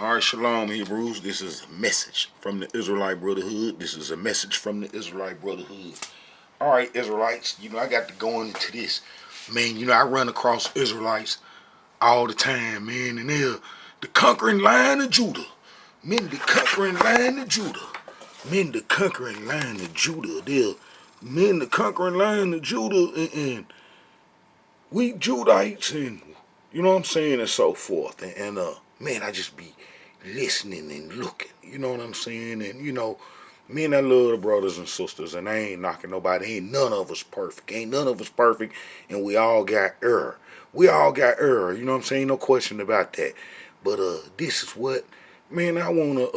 Alright, Shalom Hebrews. This is a message from the Israelite Brotherhood. This is a message from the Israelite Brotherhood. Alright, Israelites, I got to go into this. Man, I run across Israelites all the time, man, and they're the conquering lion of Judah. Men, the conquering lion of Judah. Men, the conquering lion of Judah. They're men, the conquering lion of Judah, and we Judites, and you know what I'm saying, and so forth. And man, I just be listening and looking, you know what I'm saying? And me and I love the brothers and sisters, and I ain't knocking nobody. Ain't none of us perfect. Ain't none of us perfect, and we all got error. We all got error, you know what I'm saying? No question about that. But this is what, man, I wanna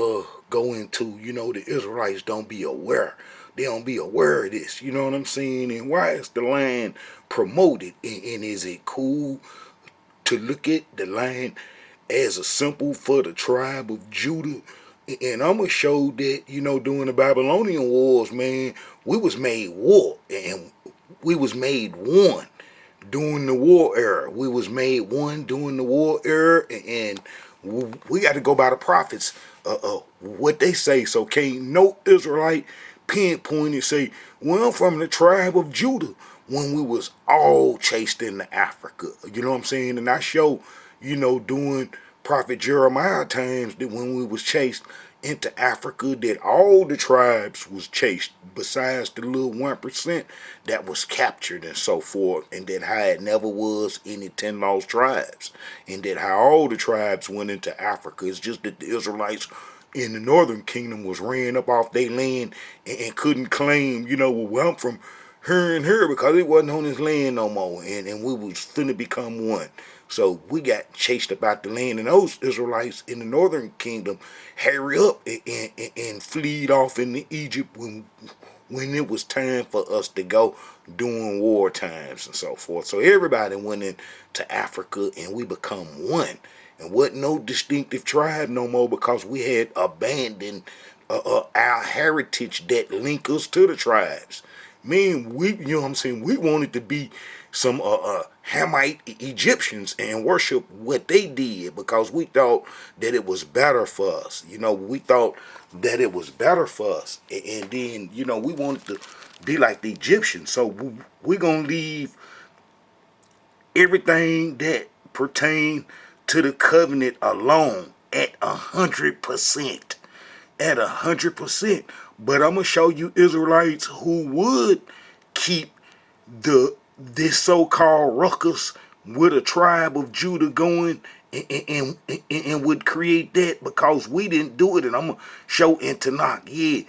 go into, the Israelites don't be aware. They don't be aware of this, you know what I'm saying? And why is the land promoted? And is it cool to look at the land as a symbol for the tribe of Judah? And I'm going to show that, during the Babylonian wars, man, we was made war, and we was made one during the war era. We was made one during the war era, and we got to go by the prophets, what they say. So can't no Israelite pinpoint and say, well, I'm from the tribe of Judah, when we was all chased into Africa. You know what I'm saying? And I show, during Prophet Jeremiah times, that when we was chased into Africa, that all the tribes was chased besides the little 1% that was captured and so forth, and that how it never was any 10 lost tribes, and that how all the tribes went into Africa. It's just that the Israelites in the northern kingdom was ran up off their land and couldn't claim, well, I'm from here and here, because it wasn't on his land no more, and we was finna become one. So we got chased about the land, and those Israelites in the northern kingdom hurry up and fled off into Egypt when it was time for us to go during war times and so forth. So everybody went into Africa, and we become one, and wasn't no distinctive tribe no more, because we had abandoned our heritage that linked us to the tribes. Man, you know what I'm saying, we wanted to be some Hamite Egyptians and worship what they did, because we thought that it was better for us. We thought that it was better for us. And then, we wanted to be like the Egyptians. So we're going to leave everything that pertained to the covenant alone at 100%. At 100%. But I'm gonna show you Israelites who would keep this so-called ruckus with a tribe of Judah going, and would create that, because we didn't do it. And I'm gonna show in Tanakh, yeah,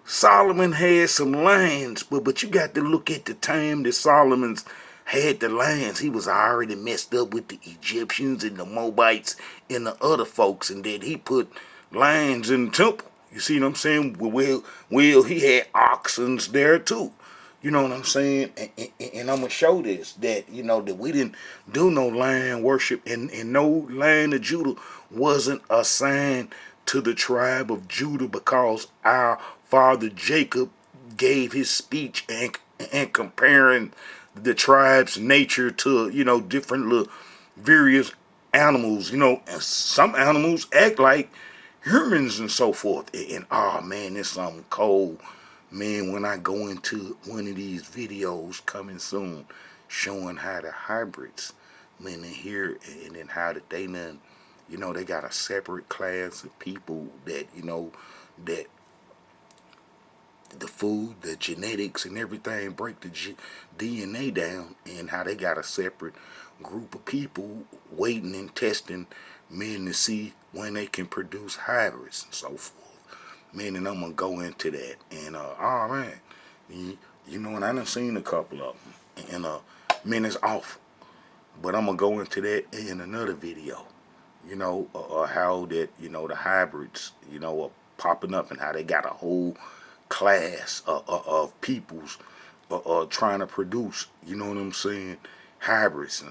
Solomon had some lands, but you got to look at the time that Solomon's had the lands. He was already messed up with the Egyptians and the Moabites and the other folks, and that he put lands in the temple. You see what I'm saying? Well, he had oxens there too. You know what I'm saying? And I'm going to show this, that, that we didn't do no land worship, and no land of Judah wasn't assigned to the tribe of Judah, because our father Jacob gave his speech and comparing the tribe's nature to, different little various animals, and some animals act like humans and so forth. And oh man, it's something cold, man, when I go into one of these videos coming soon, showing how the hybrids, man, in here, and then how that they done, they got a separate class of people that, that the food, the genetics, and everything break the DNA down, and how they got a separate group of people waiting and testing men to see when they can produce hybrids and so forth. Man, and I'm gonna go into that, and oh man, and I done seen a couple of them, and man, it's awful. But I'm gonna go into that in another video. How that the hybrids are popping up, and how they got a whole class of peoples trying to produce, you know what I'm saying, hybrids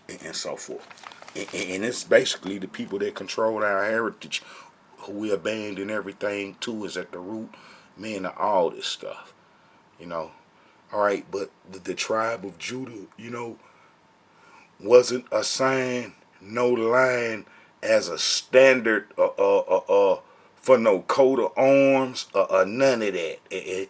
and so forth. And it's basically the people that control our heritage, who we abandon everything to, is at the root, man, of all this stuff. Alright, but the tribe of Judah, wasn't assigned no line as a standard for no coat of arms or none of that.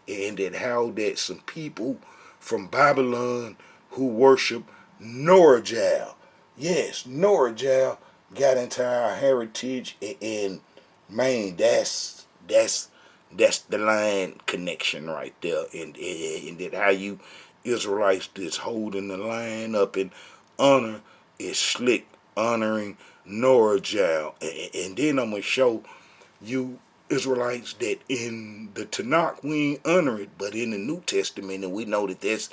And that how that some people from Babylon who worship Nergal. Yes, Nergal got into our heritage, and man, that's the line connection right there, and that how you Israelites that's holding the line up in honor is slick honoring Nergal, and then I'm gonna show you Israelites that in the Tanakh we ain't honor it, but in the New Testament, and we know that that's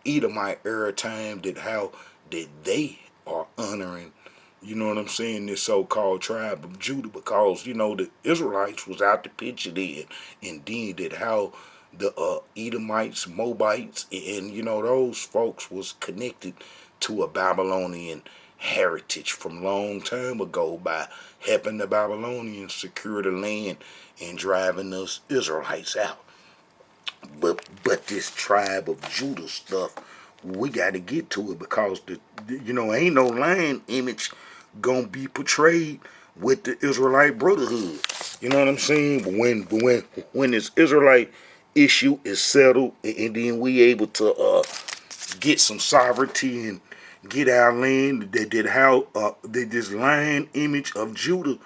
Edomite era time, that how that they are honoring, you know what I'm saying, this so-called tribe of Judah, because, you know, the Israelites was out to picture then, and then that how the Edomites, Moabites, and, you know, those folks was connected to a Babylonian heritage from long time ago by helping the Babylonians secure the land and driving us Israelites out. But this tribe of Judah stuff, we got to get to it, because you know, ain't no lion image gonna be portrayed with the Israelite brotherhood. You know what I'm saying? But when this Israelite issue is settled, and then we able to get some sovereignty and get our land, that how that this lion image of Judah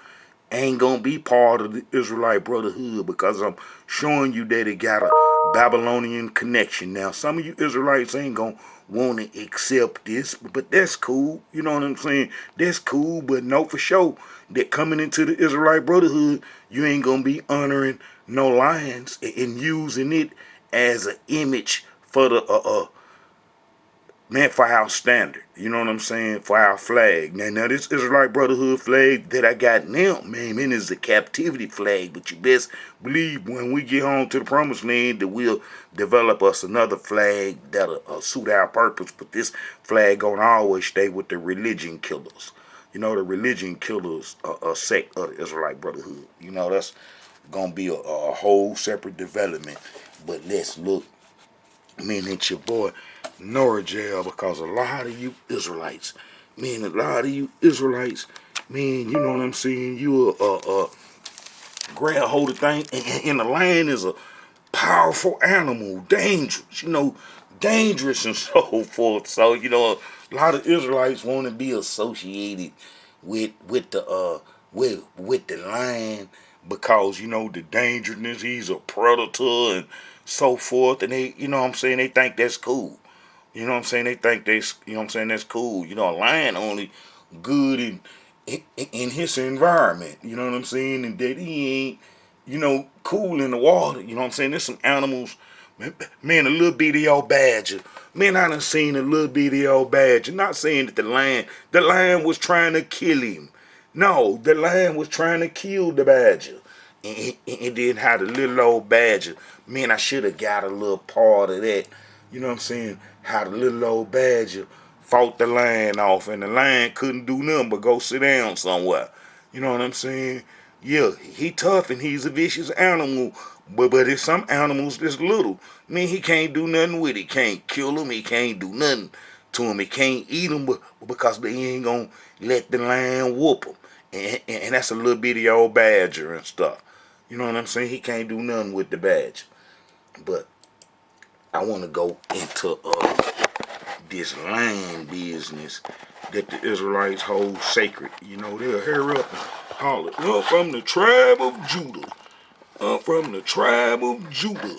ain't gonna be part of the Israelite brotherhood, because I'm showing you that it got a Babylonian connection. Now, some of you Israelites ain't gonna want to accept this, but that's cool. You know what I'm saying? That's cool, but know for sure that coming into the Israelite brotherhood, you ain't gonna be honoring no lions and using it as an image for the man, for our standard, you know what I'm saying, for our flag. Now this Israelite Brotherhood flag that I got now, man, is a captivity flag, but you best believe when we get home to the promised land that we'll develop us another flag that'll suit our purpose, but this flag gonna always stay with the religion killers. You know, the religion killers a sect of the Israelite Brotherhood. You know, that's gonna be a whole separate development, but let's look. Man, it's your boy Nergal, because a lot of you Israelites, man, a lot of you Israelites, man, you know what I'm saying, you grab hold of thing, and the lion is a powerful animal, dangerous, you know, dangerous and so forth. So, you know, a lot of Israelites want to be associated with the lion, because, you know, the dangerousness, he's a predator and so forth, and they, you know what I'm saying, they think that's cool. You know what I'm saying? They think you know what I'm saying, that's cool. You know, a lion only good in his environment. You know what I'm saying? And that he ain't, you know, cool in the water. You know what I'm saying? There's some animals, man, a little bitty old badger. Man, I done seen a little bitty old badger. Not saying that the lion was trying to kill him. No, the lion was trying to kill the badger. And then how the little old badger, man, I should have got a little part of that. You know what I'm saying? How the little old badger fought the lion off, and the lion couldn't do nothing but go sit down somewhere. You know what I'm saying? Yeah, he tough and he's a vicious animal, but it's some animals that's little. I mean, he can't do nothing with it. He can't kill him. He can't do nothing to him. He can't eat him, but because they ain't gonna let the lion whoop him. And that's a little bitty old badger and stuff. You know what I'm saying? He can't do nothing with the badger. But I want to go into this land business that the Israelites hold sacred. You know, they'll hurry up and holler, "I'm from the tribe of Judah. I'm from the tribe of Judah."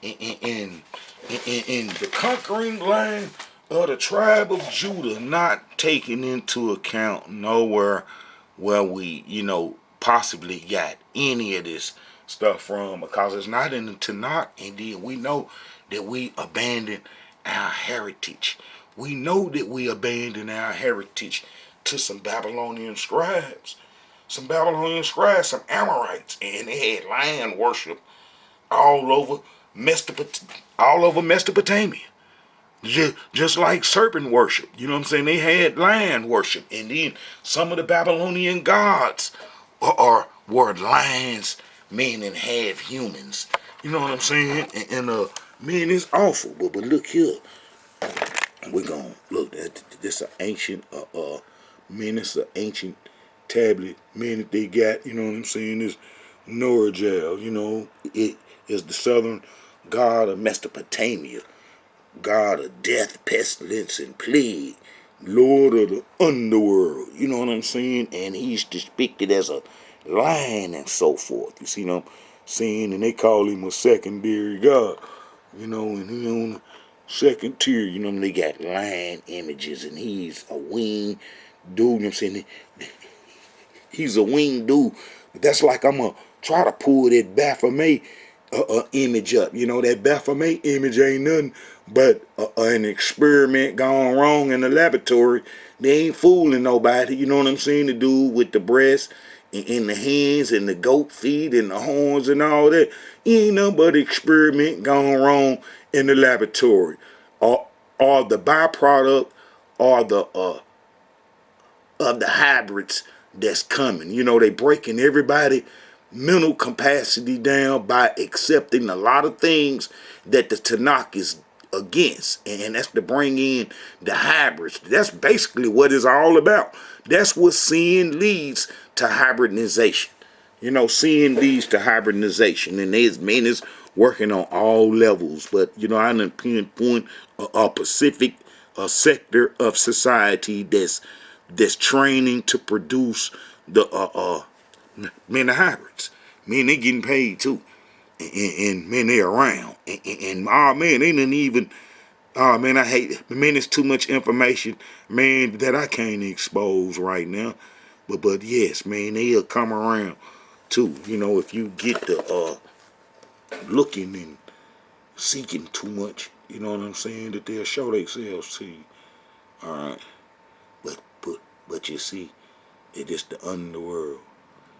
And in the conquering land of the tribe of Judah, not taking into account nowhere where we, you know, possibly got any of this stuff from, because it's not in the Tanakh, and then we know that we abandoned our heritage. We know that we abandoned our heritage to some Babylonian scribes. Some Amorites, and they had lion worship all over Mesopotamia. Just like serpent worship. You know what I'm saying? They had lion worship. And then some of the Babylonian gods were lions, meaning half humans. You know what I'm saying? And man, it's awful. But look here. We're going to look at this an ancient, man, it's an ancient tablet, man, that they got, you know what I'm saying, is Nergal, you know, it is the southern god of Mesopotamia, god of death, pestilence, and plague, lord of the underworld, you know what I'm saying? And he's depicted as a lion and so forth. You see what I'm saying? And they call him a secondary god, you know, and he on the second tier, you know, they got lion images, and he's a winged dude, you know what I'm saying? He's a winged dude. That's like I'm going to try to pull that Baphomet image up. You know, that Baphomet image ain't nothing but an experiment gone wrong in the laboratory. They ain't fooling nobody. You know what I'm saying? The dude with the breast and the hands and the goat feet and the horns and all that. He ain't nothing but experiment gone wrong in the laboratory. Or the byproduct or the of the hybrids that's coming. You know, they breaking everybody mental capacity down by accepting a lot of things that the Tanakh is against, and that's to bring in the hybrids. That's basically what it's all about. That's what sin leads to hybridization. You know, sin leads to hybridization, and there's men is working on all levels. But you know, I done pinpoint a Pacific sector of society that's training to produce the men the hybrids. Man, they getting paid too, and man, they around, and man, they didn't even. Oh man, I hate it. Man, it's too much information, man, that I can't expose right now. But yes, man, they'll come around too. You know, if you get the looking and seeking too much, you know what I'm saying, that they'll show themselves to you. All right, but you see, it is the underworld.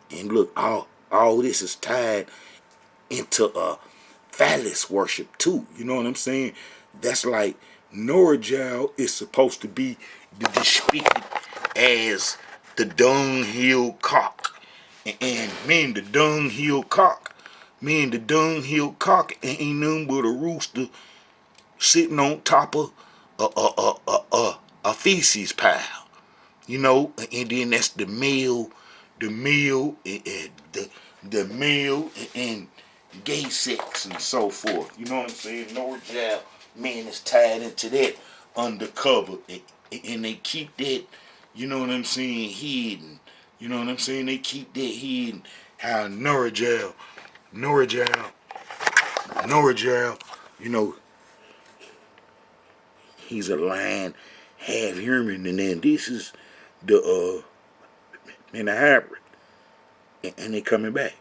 And look, all this is tied into phallus worship too. You know what I'm saying? That's like Norgal is supposed to be depicted as the dunghill cock. And man, the dunghill cock. Man, the dunghill cock ain't nothing but a rooster sitting on top of a feces pile. You know, and then that's the male, the male and gay sex and so forth. You know what I'm saying? Norgal, man, is tied into that undercover, and they keep that, you know what I'm saying, hidden. You know what I'm saying? They keep that hidden. How Norgal, you know, he's a lion, half human, and then this is the and the hybrid, and they coming back,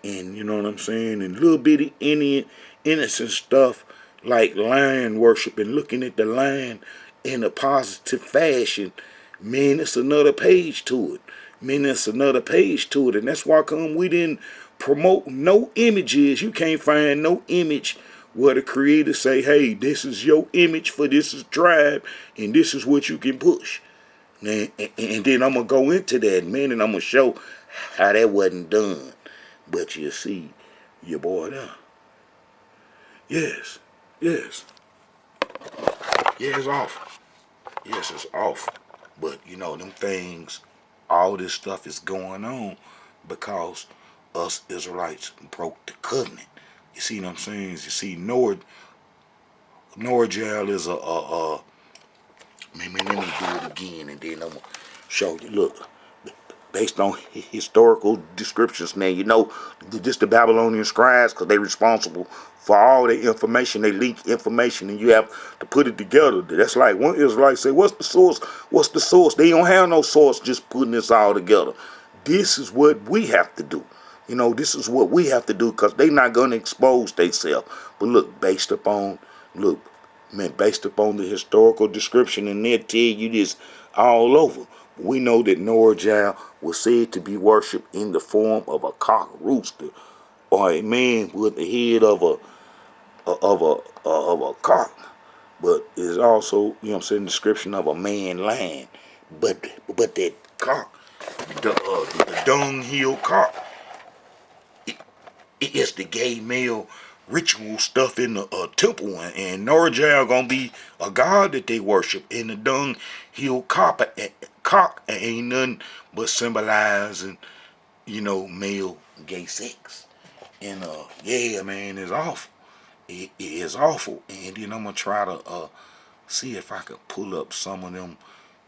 and you know what I'm saying, and little bitty innocent stuff like lion worship and looking at the lion in a positive fashion. Man, it's another page to it. Man, it's another page to it, and that's why come we didn't promote no images. You can't find no image where the creator say, hey, this is your image for this is tribe, and this is what you can push. And then I'm going to go into that, man, and I'm going to show how that wasn't done. But you see, your boy there. Yes, yes. Yeah, it's off. Yes, it's off. But, you know, them things, all this stuff is going on because us Israelites broke the covenant. You see what I'm saying? You see, Norgal is let me do it again, and then I'm going to show you. Look, based on historical descriptions. Now, you know, just the Babylonian scribes, because they're responsible for all the information. They leak information, and you have to put it together. That's like one Israelite say, what's the source? What's the source? They don't have no source just putting this all together. This is what we have to do. You know, this is what we have to do because they're not going to expose themselves. But look, based upon the historical description, and they'll tell you this all over. We know that Norgal was said to be worshipped in the form of a cock rooster, or a man with the head of a cock, but is also, you know what I'm saying, description of a man lion. But that cock, the dunghill cock, it is the gay male ritual stuff in the temple, and Nergal gonna be a god that they worship. And the dung heel cock ain't nothing but symbolizing, male gay sex. And yeah, man, it's awful. It is awful. And then I'm gonna try to see if I could pull up some of them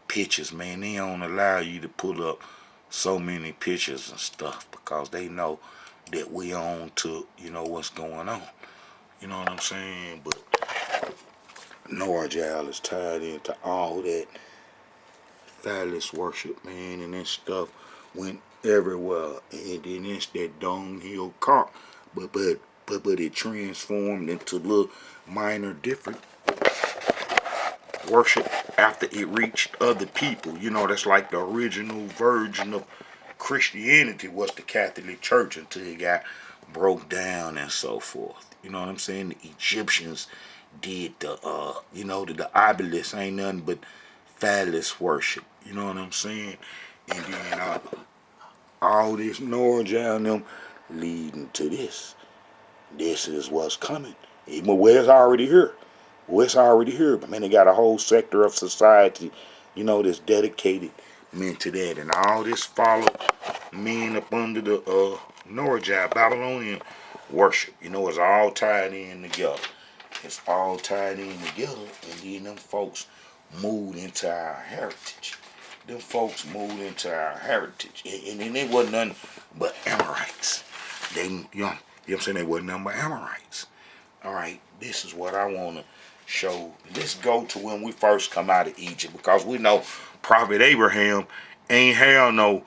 pictures, man. They don't allow you to pull up so many pictures and stuff because they know that we on to, what's going on. You know what I'm saying? But Nergal is tied into all that phallus worship, man, and that stuff went everywhere. And then it's that dunghill cock. But it transformed into little minor different worship after it reached other people. That's like the original version of Christianity was the Catholic Church until it got broke down and so forth. You know what I'm saying? The Egyptians did the obelisk ain't nothing but phallus worship. You know what I'm saying? And then all this Nergal and them leading to this. This is what's coming. Well, it's already here. Well, it's already here. But man, they got a whole sector of society, that's dedicated, man, to that. And all this follow men up under the Nergal, Babylonian worship. It's all tied in together. It's all tied in together. And then them folks moved into our heritage. And then they wasn't nothing but Amorites. You know what I'm saying? They wasn't nothing but Amorites. All right, this is what I want to show. Let's go to when we first come out of Egypt, because we know Prophet Abraham ain't have no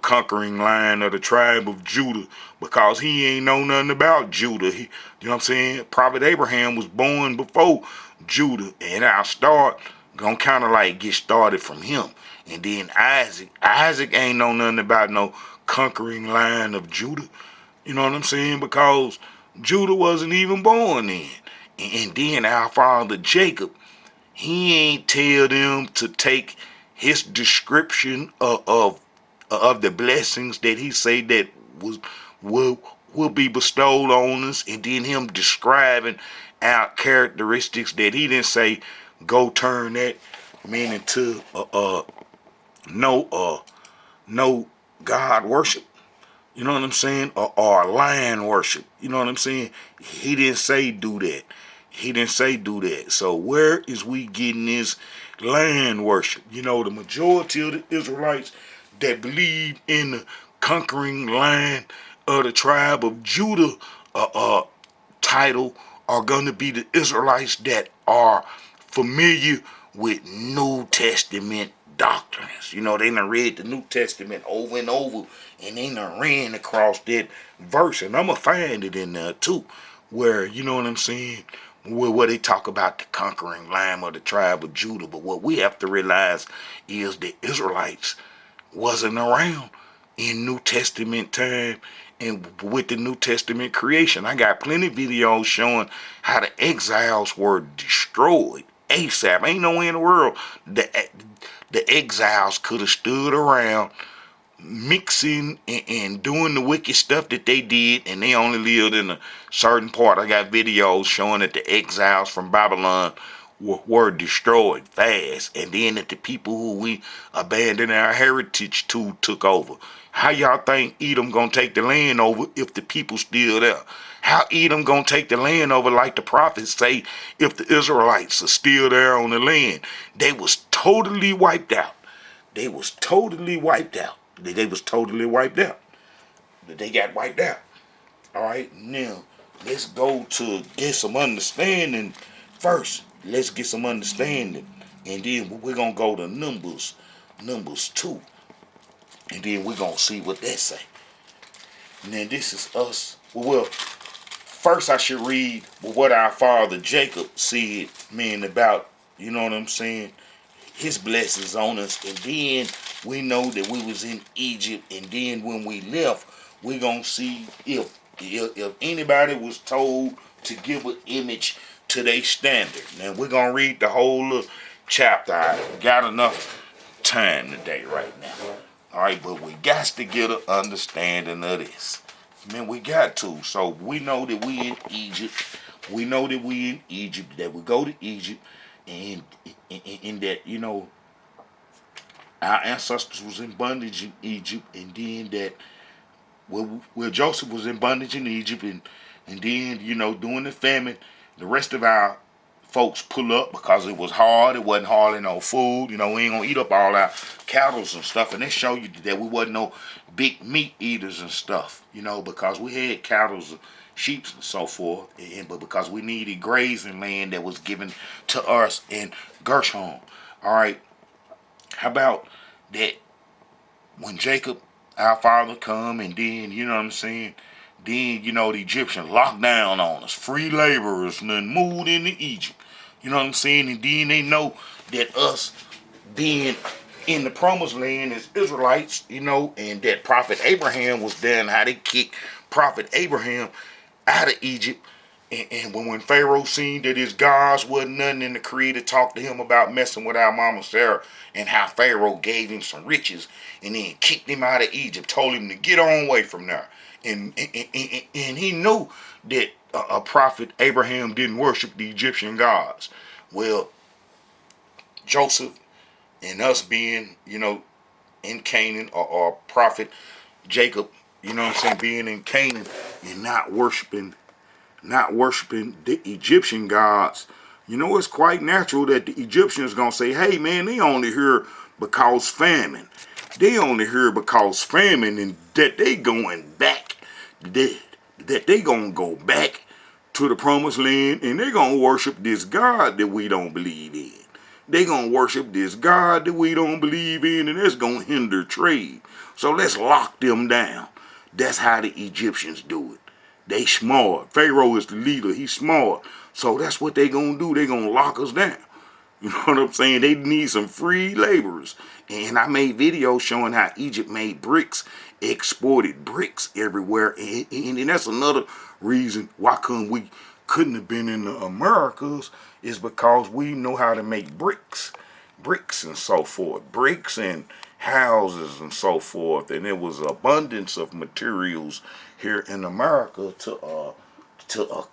conquering line of the tribe of Judah, because he ain't know nothing about Judah. You know what I'm saying? Prophet Abraham was born before Judah, and our start gonna kind of like get started from him. And then Isaac ain't know nothing about no conquering line of Judah. You know what I'm saying? Because Judah wasn't even born then. And then our father Jacob, he ain't tell them to take his description of the blessings that he say that will be bestowed on us, and then him describing our characteristics that he didn't say go turn that man into no God worship. You know what I'm saying? Or lion worship. You know what I'm saying? He didn't say do that. So where is we getting this lion worship? The majority of the Israelites that believe in the conquering lion of the tribe of Judah title are going to be the Israelites that are familiar with New Testament doctrines. They done read the New Testament over and over, and they done ran across that verse, and I'm going to find it in there too, where, you know what I'm saying, where they talk about the conquering lion of the tribe of Judah. But what we have to realize is the Israelites wasn't around in New Testament time and with the New Testament creation. I got plenty of videos showing how the exiles were destroyed ASAP. Ain't no way in the world the exiles could have stood around mixing and doing the wicked stuff that they did, and they only lived in a certain part. I got videos showing that the exiles from Babylon were destroyed fast, and then that the people who we abandoned our heritage to took over. How y'all think Edom gonna take the land over if the people still there? How Edom gonna take the land over like the prophets say if the Israelites are still there on the land? They was totally wiped out. They was totally wiped out. They got wiped out. All right, now let's go to get some understanding first. Let's get some understanding, and then we're gonna go to Numbers 2, and then we're gonna see what that say. Now this is us. Well, first I should read what our father Jacob said, man, about, you know what I'm saying, his blessings on us. And then we know that we was in Egypt, and then when we left, we gonna see if anybody was told to give an image to their standard. Now we're gonna read the whole chapter. I got enough time today right now. All right, but we got to get an understanding of this. Man, we got to. So we know that we in Egypt. We know that we in Egypt. That we go to Egypt, and in that, you know, our ancestors was in bondage in Egypt, and then that where Joseph was in bondage in Egypt, and then, you know, during the famine, the rest of our folks pull up because it was hard. It wasn't hardly no food. You know, we ain't gonna eat up all our cattle and stuff. And they show you that we wasn't no big meat eaters and stuff. You know, because we had cattle, sheep and so forth. But because we needed grazing land that was given to us in Gershon. All right. How about that? When Jacob, our father, come, and then, you know what I'm saying, then, you know, the Egyptians locked down on us, free laborers, and then moved into Egypt. You know what I'm saying? And then they know that us being in the promised land as Israelites, you know, and that Prophet Abraham was there, and how they kicked Prophet Abraham out of Egypt. And when Pharaoh seen that his gods wasn't nothing, and the Creator talked to him about messing with our mama Sarah, and how Pharaoh gave him some riches and then kicked him out of Egypt, told him to get on away from there. And he knew that a prophet Abraham didn't worship the Egyptian gods. Well, Joseph and us being, you know, in Canaan, or prophet Jacob, you know what I'm saying, being in Canaan and not worshiping the Egyptian gods, you know, it's quite natural that the Egyptians gonna say, hey man, they only here because famine. They only here because famine, and that they going back, that they gonna go back to the promised land, and they gonna worship this God that we don't believe in. They gonna worship this God that we don't believe in, and that's gonna hinder trade. So let's lock them down. That's how the Egyptians do it. They smart. Pharaoh is the leader. He's smart. So that's what they gonna do. They gonna lock us down. You know what I'm saying? They need some free laborers. And I made videos showing how Egypt made bricks, exported bricks everywhere. And that's another reason why couldn't have been in the Americas, is because we know how to make bricks. Bricks and so forth. Bricks and houses and so forth. And there was abundance of materials here in America to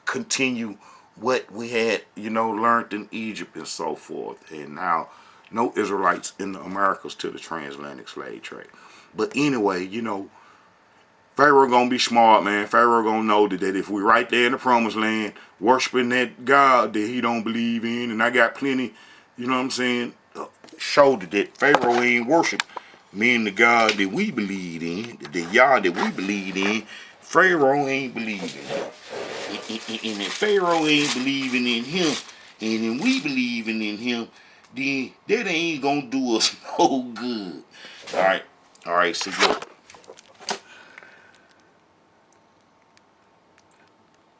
continue what we had, you know, learned in Egypt and so forth. And now no Israelites in the Americas to the transatlantic slave trade. But anyway, you know, Pharaoh gonna be smart, man. Pharaoh gonna know that if we right there in the promised land worshiping that God that he don't believe in, and I got plenty, you know what I'm saying, showed that Pharaoh ain't worship meaning the God that we believe in, the Yah that we believe in. Pharaoh ain't believing. And if Pharaoh ain't believing in him, and then we believing in him, then that ain't gonna do us no good. All right, see, look.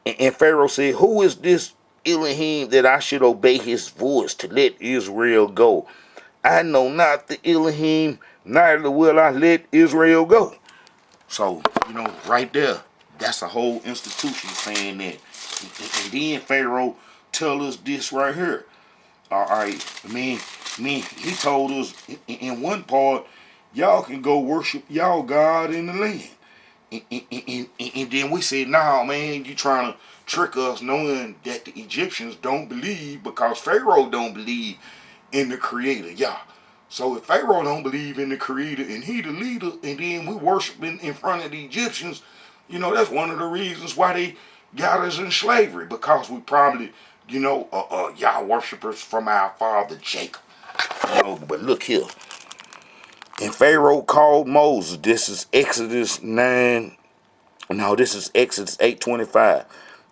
And Pharaoh said, who is this Elohim that I should obey his voice to let Israel go? I know not the Elohim, neither will I let Israel go. So, you know, right there, that's a whole institution saying that. And then Pharaoh tell us this right here. All right, he told us in one part, y'all can go worship y'all God in the land. And then we said, nah, man, you trying to trick us, knowing that the Egyptians don't believe, because Pharaoh don't believe in the Creator, Yah. So if Pharaoh don't believe in the Creator and he the leader, and then we worshiping in front of the Egyptians, you know, that's one of the reasons why they got us in slavery, because we probably, you know, Yah worshipers from our father Jacob. You know, but look here. And Pharaoh called Moses. This is Exodus 9. No, this is Exodus 8:25.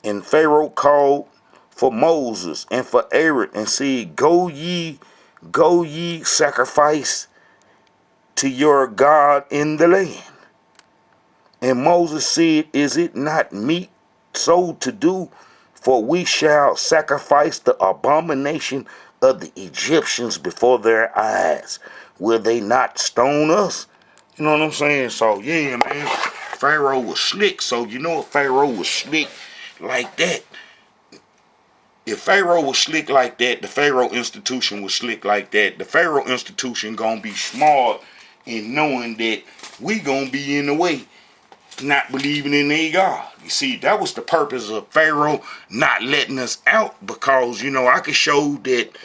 And Pharaoh called for Moses and for Aaron and said, go ye sacrifice to your God in the land. And Moses said, is it not meet so to do? For we shall sacrifice the abomination of the Egyptians before their eyes. Will they not stone us? You know what I'm saying? So, yeah, man, Pharaoh was slick. So, you know, if Pharaoh was slick like that, if Pharaoh was slick like that, the Pharaoh institution was slick like that, the Pharaoh institution gonna be smart in knowing that we gonna be in the way not believing in their God. You see, that was the purpose of Pharaoh not letting us out, because, you know, I could show that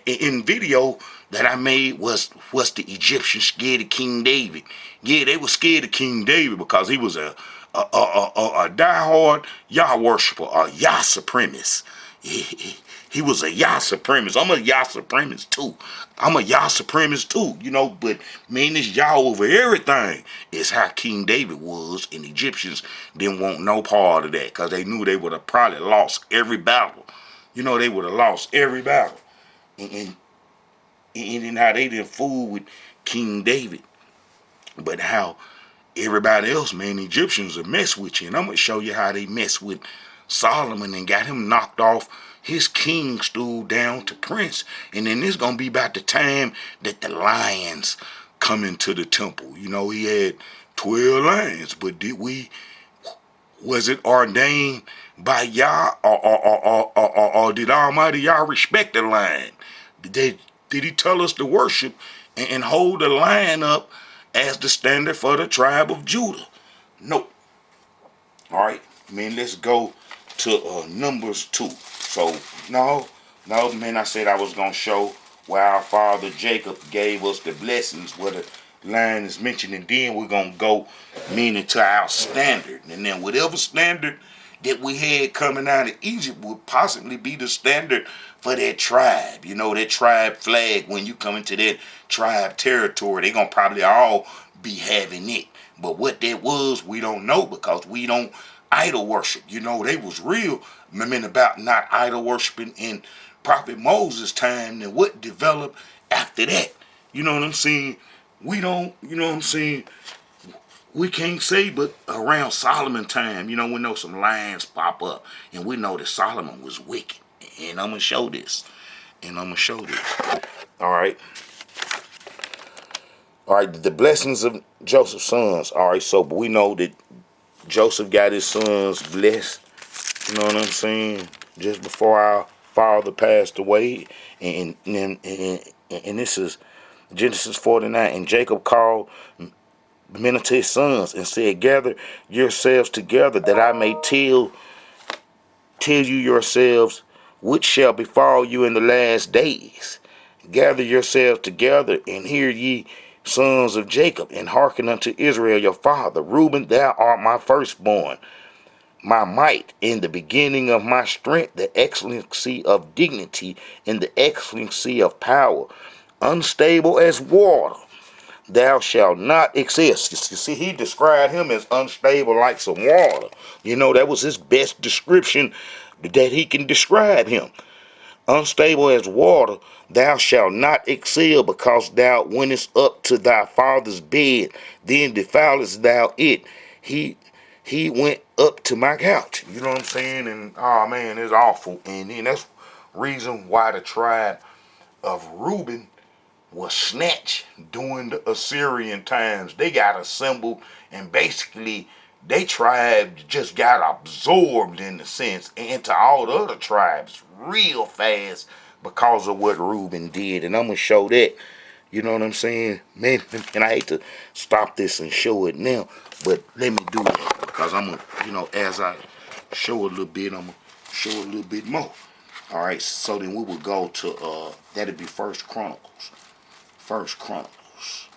in video that I made was the Egyptians scared of King David. Yeah, they were scared of King David because he was a diehard Yah worshiper, a Yah supremacist. He was a Yah supremacist. I'm a Yah supremacist too. I'm a Yah supremacist too, you know, but man, this Yah over everything is how King David was, and the Egyptians didn't want no part of that because they knew they would have probably lost every battle. You know, they would have lost every battle. And how they didn't fool with King David, but how everybody else, man, the Egyptians will mess with you. And I'm going to show you how they mess with Solomon and got him knocked off his king stool down to prince. And then this going to be about the time that the lions come into the temple. You know, he had 12 lions, but was it ordained by Yah, or did Almighty Yah respect the lion? Did he tell us to worship and hold the lion up as the standard for the tribe of Judah? Nope. All right, man, let's go to Numbers 2. So, no, man, I said I was going to show where our father Jacob gave us the blessings, where the line is mentioned, and then we're going to go meaning to our standard. And then whatever standard that we had coming out of Egypt would possibly be the standard for that tribe. You know, that tribe flag, when you come into that tribe territory, they're going to probably all be having it. But what that was, we don't know, because we don't idol worship. You know, they was real men about not idol worshiping in Prophet Moses' time, and what developed after that. You know what I'm saying? We don't, you know what I'm saying? We can't say, but around Solomon time, you know, we know some lions pop up, and we know that Solomon was wicked. And I'm going to show this. All right. All right, the blessings of Joseph's sons. All right, so but we know that Joseph got his sons blessed. You know what I'm saying? Just before our father passed away. And this is Genesis 49. And Jacob called men unto his sons and said, gather yourselves together, that I may tell you yourselves which shall befall you in the last days. Gather yourselves together, and hear ye, sons of Jacob, and hearken unto Israel your father. Reuben, thou art my firstborn, my might, in the beginning of my strength, the excellency of dignity, and the excellency of power, unstable as water. Thou shalt not excel. You see, he described him as unstable like some water. You know, that was his best description that he can describe him. Unstable as water, thou shalt not excel, because thou wentest up to thy father's bed, then defilest thou it. He went up to my couch. You know what I'm saying? And oh man, it's awful. And then that's reason why the tribe of Reuben was snatched during the Assyrian times. They got assembled, and basically they tribe just got absorbed, in a sense, into all the other tribes real fast because of what Reuben did. And I'm going to show that. You know what I'm saying? Man, and I hate to stop this and show it now, but let me do that, because I'm going to, you know, as I show a little bit, I'm going to show a little bit more. All right, so then we will go to, that'll be First Chronicles. First Chronicles.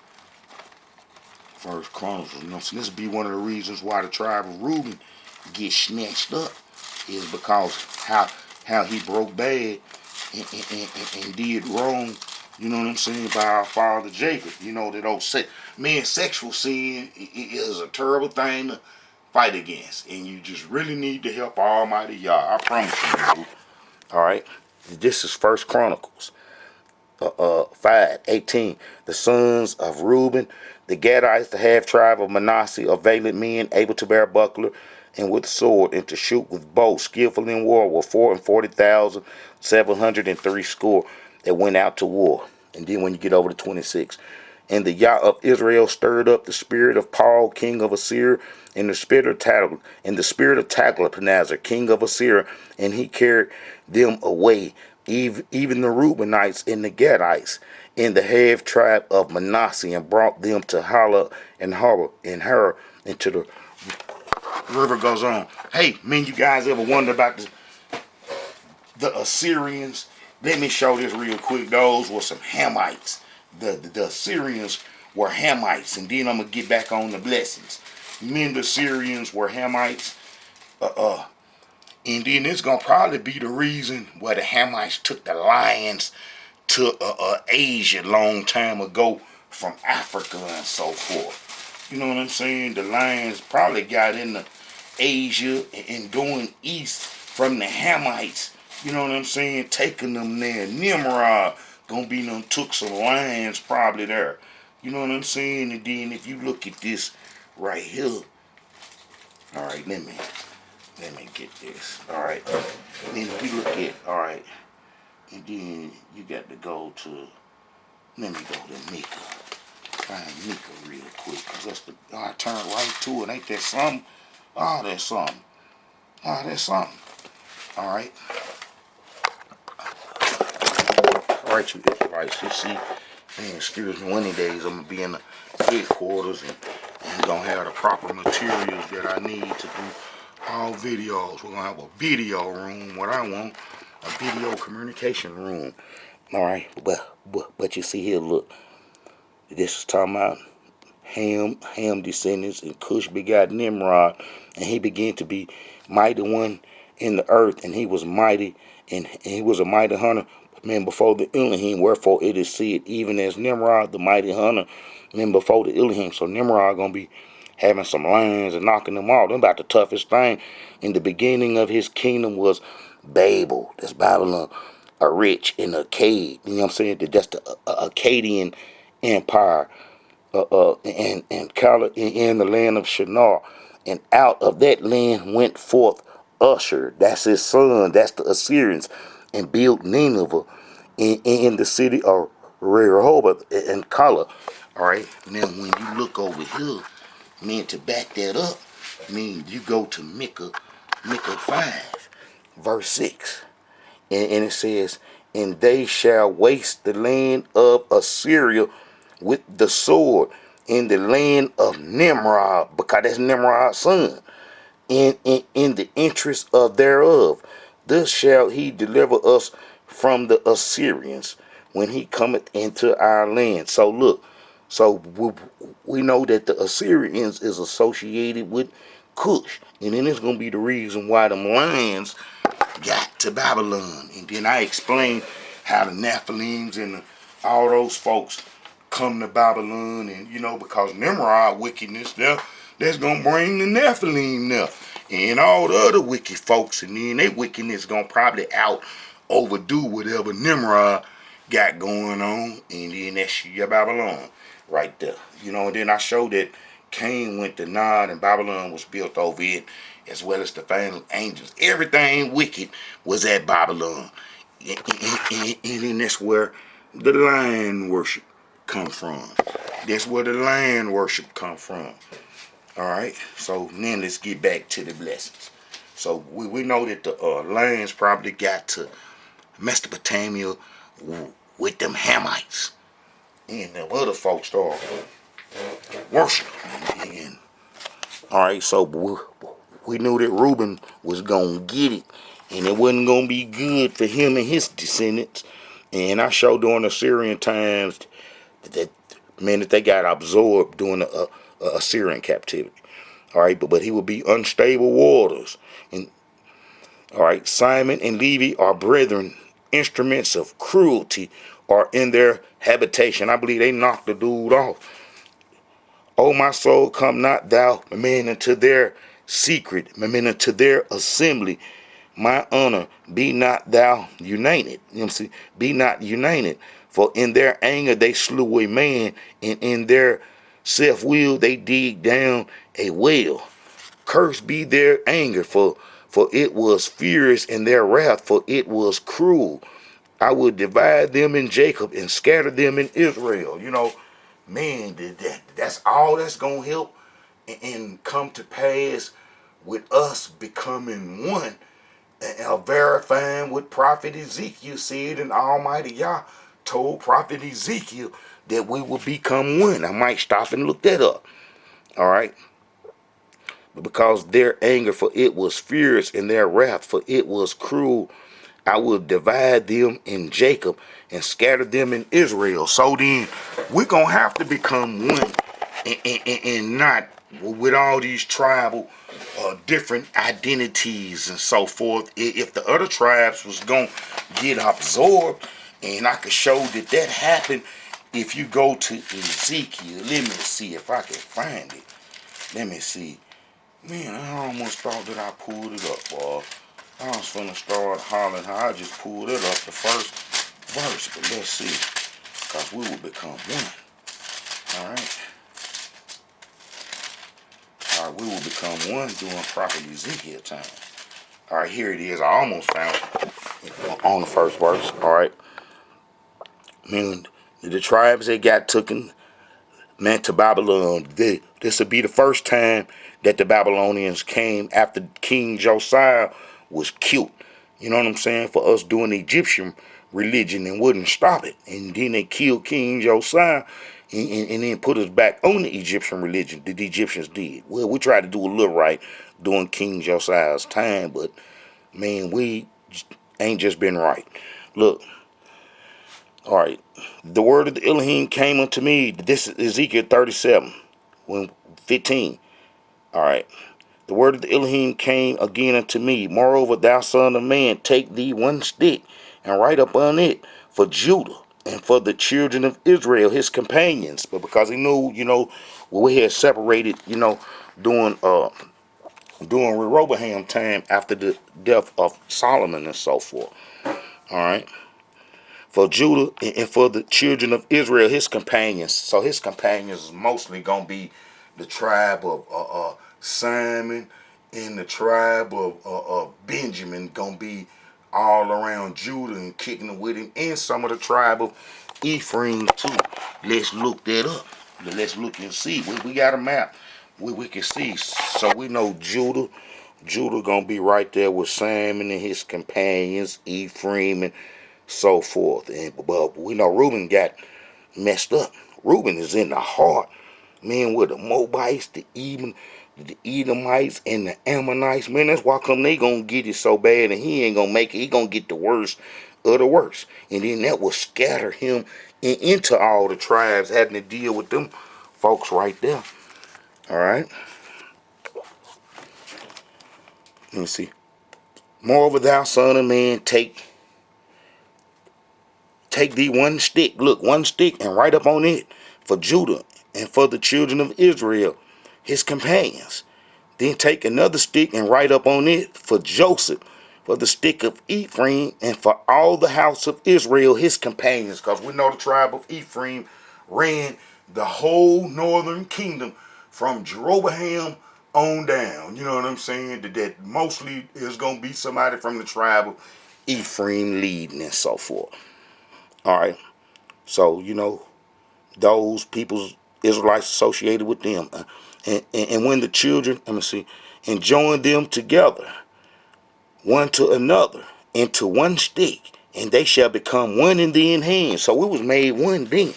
You know, so this will be one of the reasons why the tribe of Reuben gets snatched up, is because how he broke bad and did wrong. You know what I'm saying, by our father Jacob. You know that old sexual sin is a terrible thing to fight against, and you just really need to help Almighty Yah. I promise you. All right, this is First Chronicles. 5:18. The sons of Reuben, the Gadites, the half tribe of Manasseh, are valiant men, able to bear buckler and with sword, and to shoot with bow, skillful in war, were 440,703 score that went out to war. And then when you get over to 26, and the Yah of Israel stirred up the spirit of Paul, king of Assyria, and the spirit of Tiglath-Pileser, king of Assyria, and he carried them away, even the Reubenites and the Gadites, in the half tribe of Manasseh, and brought them to Hala and Harbor, into the river goes on. Hey, man, you guys ever wonder about the Assyrians? Let me show this real quick. Those were some Hamites. The Assyrians were Hamites, and then I'm gonna get back on the blessings. Men, the Assyrians were Hamites. And then it's gonna probably be the reason why the Hamites took the lions to Asia long time ago from Africa and so forth. You know what I'm saying? The lions probably got into Asia and going east from the Hamites. You know what I'm saying? Taking them there. Nimrod gonna be them took some lions probably there. You know what I'm saying? And then if you look at this right here, all right, let me get this. All right, then if you look at, all right, and then you got to go to, let me go to Mika. Find Mika real quick, cause that's the, I turn right to it. Ain't that something? Oh, that's something. Oh, that's something. All right. All right, you Israelites. You see, man, excuse me, one of these days I'm gonna be in the headquarters and gonna have the proper materials that I need to do all videos. We're gonna have a video room. What I want, a video communication room. All right, but you see here, look, this is talking about Ham descendants, and Cush begot Nimrod, and he began to be mighty one in the earth, and he was mighty, and he was a mighty hunter, man, before the Elohim. Wherefore it is said, even as Nimrod, the mighty hunter, man, before the Elohim. So Nimrod gonna be having some lions and knocking them off. Them about the toughest thing. In the beginning of his kingdom was Babel. That's Babylon, a rich in Akkad. You know what I'm saying? That's the Akkadian empire. And Kala in the land of Shinar, and out of that land went forth Usher, that's his son, that's the Assyrians, and built Nineveh in the city of Rehoboth and Kala. All right, now when you look over here, man, to back that up, mean you go to Micah 5, verse 6, and it says, and they shall waste the land of Assyria with the sword in the land of Nimrod, because that's Nimrod's son, in the interest of thereof. Thus shall he deliver us from the Assyrians when he cometh into our land. So look, so we know that the Assyrians is associated with Cush, and then it's going to be the reason why them lions got to Babylon. And then I explained how the Nephilims and all those folks come to Babylon, and you know, because Nimrod wickedness there, that's gonna bring the Nephilim there, and all the other wicked folks, and then their wickedness gonna probably out overdo whatever Nimrod got going on, and then that's your Babylon right there. You know, and then I showed that Cain went to Nod and Babylon was built over it, as well as the fallen angels. Everything wicked was at Babylon. And then that's where the lion worship come from. That's where the lion worship come from. All right. So then let's get back to the blessings. So we know that the lions probably got to Mesopotamia with them Hamites, and the other folks start worship. And all right. So we knew that Reuben was gonna get it, and it wasn't gonna be good for him and his descendants. And I showed during the Syrian times that, man, that they got absorbed during the Assyrian captivity. All right, but he will be unstable waters. And all right, Simon and Levi are brethren. Instruments of cruelty are in their habitation. I believe they knocked the dude off. O my soul, come not thou, man, into their secret, man, into their assembly. My honor, be not thou united. You know what I'm saying? Be not united. For in their anger they slew a man, and in their self-will they dig down a well. Cursed be their anger, for it was furious, and their wrath, for it was cruel. I will divide them in Jacob and scatter them in Israel. You know, man, that's all that's going to help and come to pass with us becoming one, and verifying what Prophet Ezekiel said, and Almighty Yah told Prophet Ezekiel that we will become one. I might stop and look that up. All right. But because their anger, for it was fierce, and their wrath, for it was cruel, I will divide them in Jacob and scatter them in Israel. So then we're going to have to become one, and not with all these tribal different identities and so forth. If the other tribes was going to get absorbed, and I could show that happened if you go to Ezekiel. Let me see if I can find it. Let me see. Man, I almost thought that I pulled it up, boy. I was finna start hollering how I just pulled it up the first verse, but let's see, because we will become one. Alright? Alright, we will become one during Prophet Ezekiel time. Alright, here it is. I almost found it on the first verse. Alright. Man, the tribes that got taken, man, to Babylon, this will be the first time that the Babylonians came after King Josiah was killed. You know what I'm saying? For us doing the Egyptian religion and wouldn't stop it. And then they killed King Josiah and then put us back on the Egyptian religion that the Egyptians did. Well, we tried to do a little right during King Josiah's time, but man, we ain't just been right. Look, all right. The word of the Elohim came unto me. This is Ezekiel 37, 15. All right. The word of the Elohim came again unto me. Moreover, thou son of man, take thee one stick and write upon it for Judah and for the children of Israel, his companions. But because he knew, we had separated, during Rehoboam time after the death of Solomon and so forth. All right. For Judah and for the children of Israel, his companions. So his companions is mostly going to be the tribe of Simon and the tribe of Benjamin, going to be all around Judah and kicking it with him, and some of the tribe of Ephraim too. Let's look that up. Let's look and see. We got a map where we can see. So we know Judah going to be right there with Simon and his companions, Ephraim and so forth. But we know Reuben got messed up. Reuben is in the heart, man, with the Moabites, the Edomites, and the Ammonites. Man, that's why come they gonna get it so bad, and he ain't gonna make it. He gonna get the worst of the worst, and then that will scatter him into all the tribes, having to deal with them folks right there. All right. Let me see. Moreover, thou son of man, take thee one stick, look, one stick, and write up on it for Judah and for the children of Israel, his companions. Then take another stick and write up on it for Joseph, for the stick of Ephraim, and for all the house of Israel, his companions. Because we know the tribe of Ephraim ran the whole northern kingdom from Jeroboam on down. You know what I'm saying? That mostly is going to be somebody from the tribe of Ephraim leading and so forth. All right. So, those people's Israelites associated with them. And when the children, let me see, and join them together, one to another, into one stick, and they shall become one in thee in hand. So we was made one then.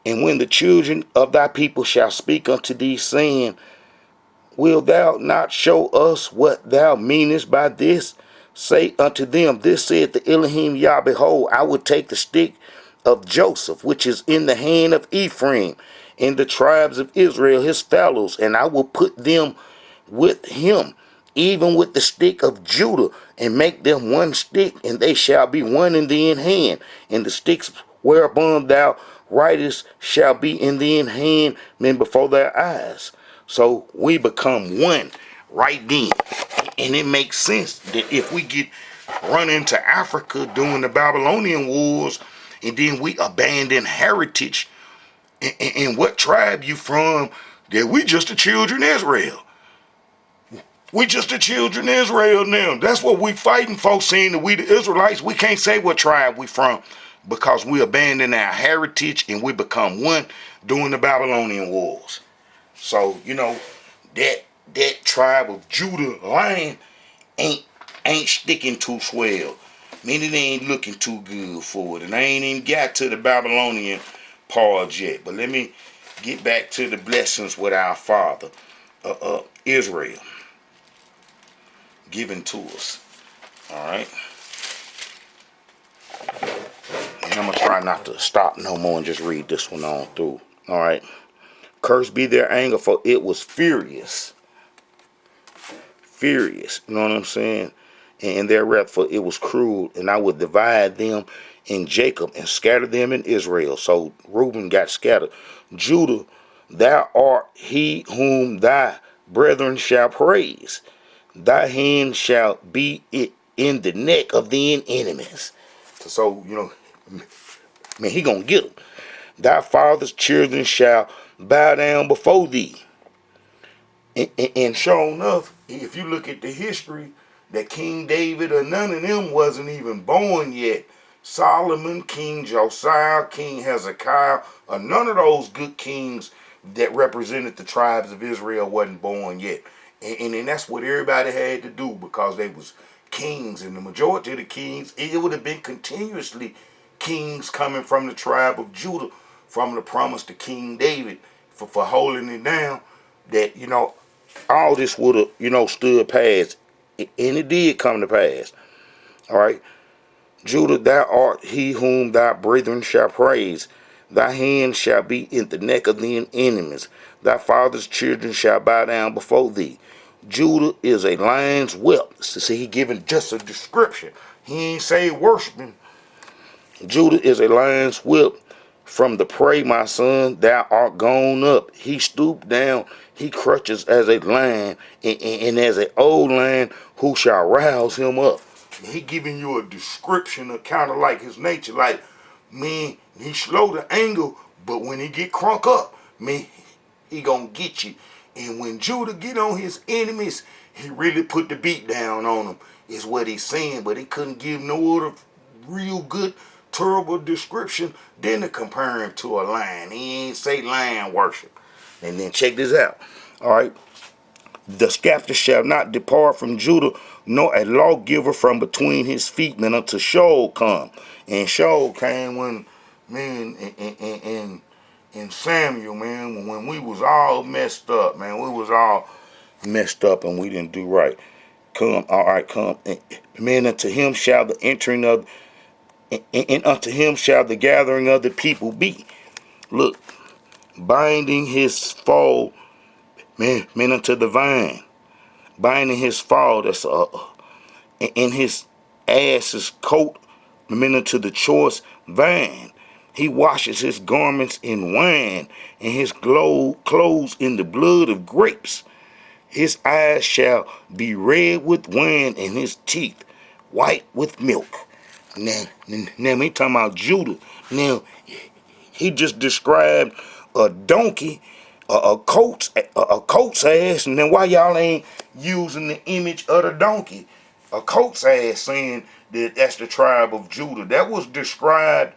And when the children of thy people shall speak unto thee, saying, Will thou not show us what thou meanest by this? Say unto them, This saith the Elohim Yah, Behold, I will take the stick of Joseph, which is in the hand of Ephraim, and the tribes of Israel, his fellows, and I will put them with him, even with the stick of Judah, and make them one stick, and they shall be one in thee in hand, and the sticks whereupon thou writest shall be in thee in hand, men before their eyes. So we become one right then. And it makes sense that if we get run into Africa during the Babylonian wars, and then we abandon heritage, and what tribe you from, that we just the children of Israel. We just the children of Israel now. That's what we fighting folks, saying that we the Israelites. We can't say what tribe we from because we abandon our heritage and we become one during the Babylonian wars. So, that tribe of Judah line ain't sticking too swell. Meaning they ain't looking too good for it. And I ain't even got to the Babylonian part yet. But let me get back to the blessings with our Father. Israel given to us. All right. And I'm going to try not to stop no more and just read this one on through. All right. Cursed be their anger, for it was furious. Furious. You know what I'm saying? And their wrath, for it was cruel. And I would divide them in Jacob and scatter them in Israel. So Reuben got scattered. Judah, thou art he whom thy brethren shall praise. Thy hand shall be in the neck of thine enemies. So, you know, man, he gonna get them. Thy father's children shall bow down before thee. And sure enough, if you look at the history, that King David or none of them wasn't even born yet. Solomon, King Josiah, King Hezekiah, or none of those good kings that represented the tribes of Israel wasn't born yet. And that's what everybody had to do, because they was kings, and the majority of the kings, it would have been continuously kings coming from the tribe of Judah, from the promise to King David for holding it down, that, you know, all this would have, you know, stood past. And it did come to pass. All right. Judah, thou art he whom thy brethren shall praise. Thy hand shall be in the neck of thine enemies. Thy father's children shall bow down before thee. Judah is a lion's whelp. So see, he giving just a description. He ain't say worshiping. Judah is a lion's whelp. From the prey, my son, thou art gone up. He stooped down, he crouches as a lion, and as an old lion, who shall rouse him up. He giving you a description of kind of like his nature. Like, man, he slow to anger, but when he get crunk up, man, he gonna get you. And when Judah get on his enemies, he really put the beat down on them, is what he's saying. But he couldn't give no other real good terrible description than to compare him to a lion. He ain't say lion worship. And then check this out. All right. The scepter shall not depart from Judah, nor a lawgiver from between his feet, man, until Shaul come. And Shaul came when, man, and Samuel, man, when we was all messed up, man. We was all messed up and we didn't do right. Come, all right, come. Man, unto him shall the entering of, and unto him shall the gathering of the people be. Look, binding his foal, man, unto the vine. Binding his foal, that's in his ass's coat, man, unto the choice vine. He washes his garments in wine, and his clothes in the blood of grapes. His eyes shall be red with wine, and his teeth white with milk. Now we talking about Judah. Now, he just described a donkey, a coat's ass, and then why y'all ain't using the image of the donkey? A coat's ass, saying that that's the tribe of Judah. That was described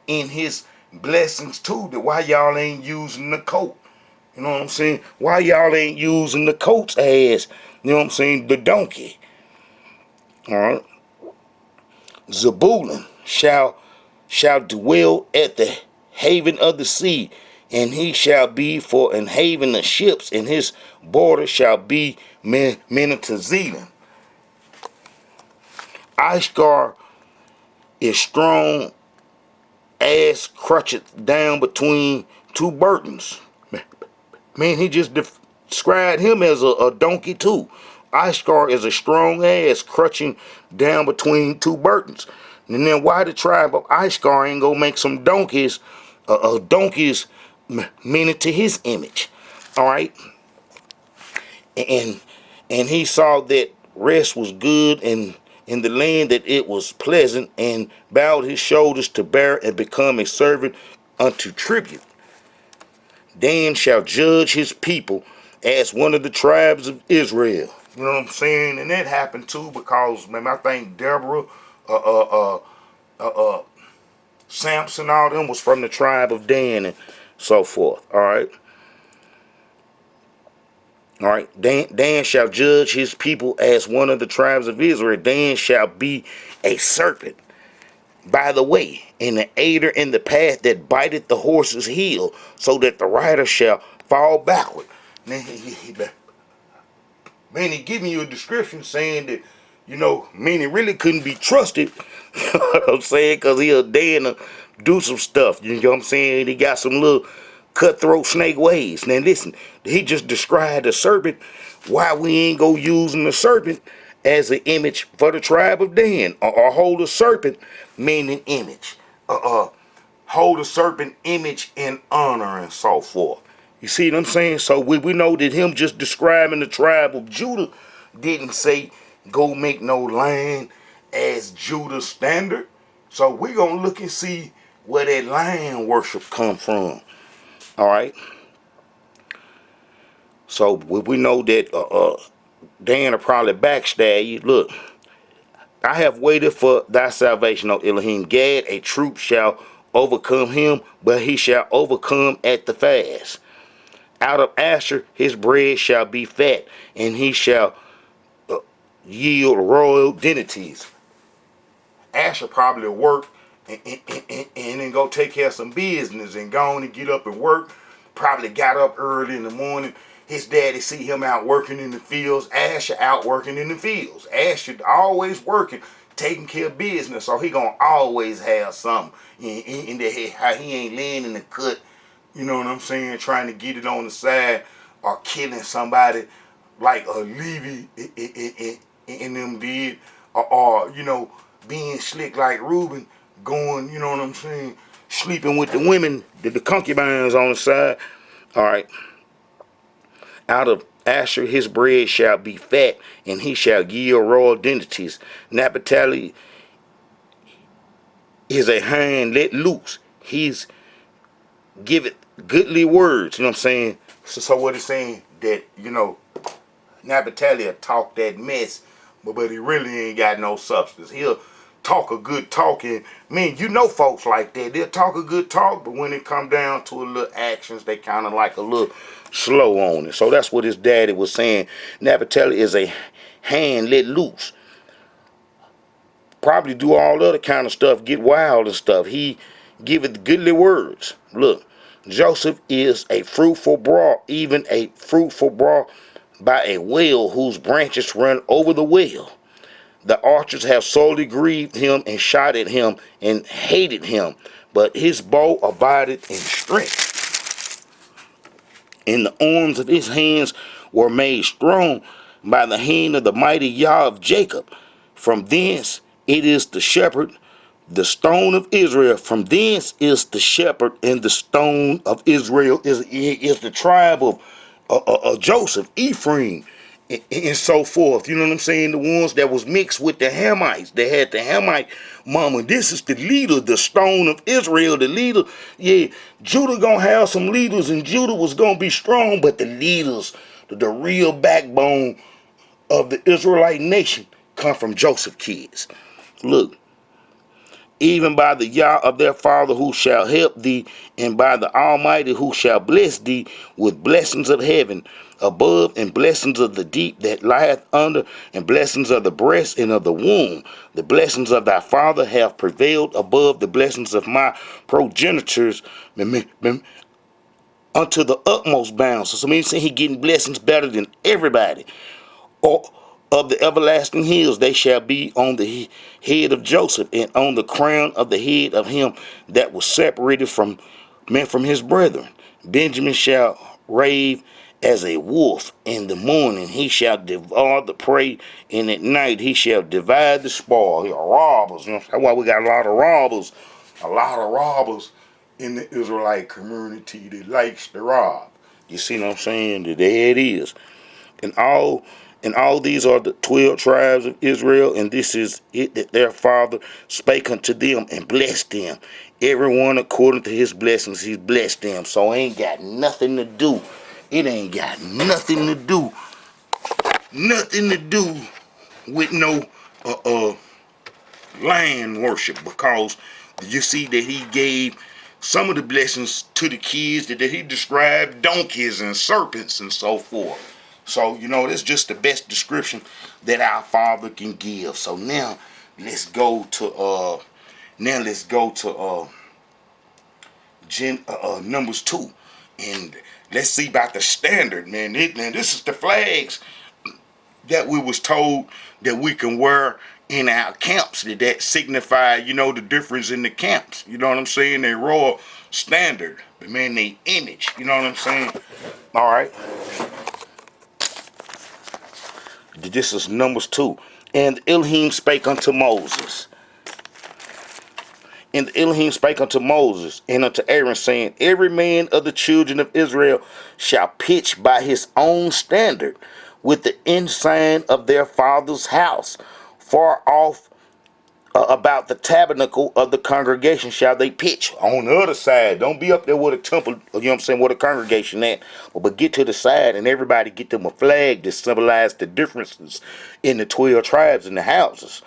in his blessings too. That why y'all ain't using the coat? You know what I'm saying? Why y'all ain't using the coat's ass? You know what I'm saying? The donkey. All right. Zebulun shall dwell at the haven of the sea, and he shall be for an haven of ships, and his border shall be Menatazilim. Ishgar is strong as crutched down between two burdens. Man, he just described him as a donkey too. Ishgar is a strong ass crutching down between two burdens. And then why the tribe of Ishgar ain't gonna make some donkeys, meaning to his image? All right, and he saw that rest was good, and in the land that it was pleasant, and bowed his shoulders to bear and become a servant unto tribute. Dan shall judge his people as one of the tribes of Israel. You know what I'm saying? And that happened too because, man, I think Deborah, Samson, all them was from the tribe of Dan and so forth. All right. All right. Dan shall judge his people as one of the tribes of Israel. Dan shall be a serpent by the way, and the aider in the path that biteth the horse's heel, so that the rider shall fall backward. man, he giving you a description saying that, you know, man, he really couldn't be trusted. You know what I'm saying? Because he'll dare to do some stuff. You know what I'm saying? He got some little cutthroat snake ways. Now listen, he just described the serpent. Why we ain't go using the serpent as an image for the tribe of Dan, or hold a serpent meaning image, hold a serpent image in honor and so forth. You see what I'm saying? So we know that him just describing the tribe of Judah didn't say go make no land as Judah's standard. So we gonna look and see where that lion worship come from. All right. So we know that Dan will probably backstab you. Look, I have waited for thy salvation, O Elohim. Gad, a troop shall overcome him, but he shall overcome at the fast. Out of Asher his bread shall be fat, and he shall yield royal dignities. Asher probably work and then go take care of some business and go on and get up and work. Probably got up early in the morning. His daddy see him out working in the fields. Asher out working in the fields. Asher always working, taking care of business. So he gonna always have something in the head. How he ain't laying in the cut, you know what I'm saying, trying to get it on the side or killing somebody like a Levy in them did, or you know, being slick like Reuben, going, you know what I'm saying, sleeping with the women, the concubines on the side. All right. Out of Asher his bread shall be fat, and he shall yield royal dignities. Naphtali is a hind let loose. He's giveth goodly words. You know what I'm saying? So what it's saying that, you know, Naphtali talk that mess, but he really ain't got no substance. He'll talk a good talk, and man, you know folks like that. They'll talk a good talk, but when it come down to a little actions, they kind of like a little slow on it. So that's what his daddy was saying. Naphtali is a hand let loose. Probably do all other kind of stuff, get wild and stuff. He giveth goodly words. Look, Joseph is a fruitful brook, even a fruitful brook by a well whose branches run over the well. The archers have sorely grieved him and shot at him and hated him, but his bow abided in strength. And the arms of his hands were made strong by the hand of the mighty Yah of Jacob. From thence it is the shepherd, the stone of Israel. From thence is the shepherd, and the stone of Israel is the tribe of Joseph, Ephraim, and so forth. You know what I'm saying? The ones that was mixed with the Hamites. They had the Hamite mama. This is the leader, the stone of Israel, the leader. Yeah, Judah gonna have some leaders, and Judah was gonna be strong, but the leaders, the real backbone of the Israelite nation, come from Joseph kids. Look, even by the Yah of their father who shall help thee, and by the Almighty who shall bless thee with blessings of heaven above, and blessings of the deep that lieth under, and blessings of the breast and of the womb. The blessings of thy father have prevailed above the blessings of my progenitors unto the utmost bounds. So means saying he getting blessings better than everybody. Or of the everlasting hills they shall be on the head of Joseph, and on the crown of the head of him that was separated from his brethren. Benjamin shall rave as a wolf in the morning. He shall devour the prey, and at night he shall divide the spoil. He are robbers. You know? That's why we got a lot of robbers. A lot of robbers in the Israelite community that likes to rob. You see what I'm saying? There it is. And all these are the 12 tribes of Israel, and this is it that their father spake unto them and blessed them. Everyone according to his blessings, he's blessed them. So it ain't got nothing to do. It ain't got nothing to do. Nothing to do with no land worship, because you see that he gave some of the blessings to the kids that he described donkeys and serpents and so forth. So, you know, that's just the best description that our Father can give. So now let's go to Numbers 2, and let's see about the standard, man. This is the flags that we was told that we can wear in our camps, that signify, you know, the difference in the camps. You know what I'm saying? They royal standard, but man, they image. You know what I'm saying? All right. This is Numbers 2. And Elohim spake unto Moses. And Elohim spake unto Moses and unto Aaron, saying, every man of the children of Israel shall pitch by his own standard with the ensign of their father's house. Far off about the tabernacle of the congregation shall they pitch. On the other side. Don't be up there with a temple, you know what I'm saying, where the congregation at. But get to the side and everybody get them a flag to symbolize the differences in the 12 tribes and the houses.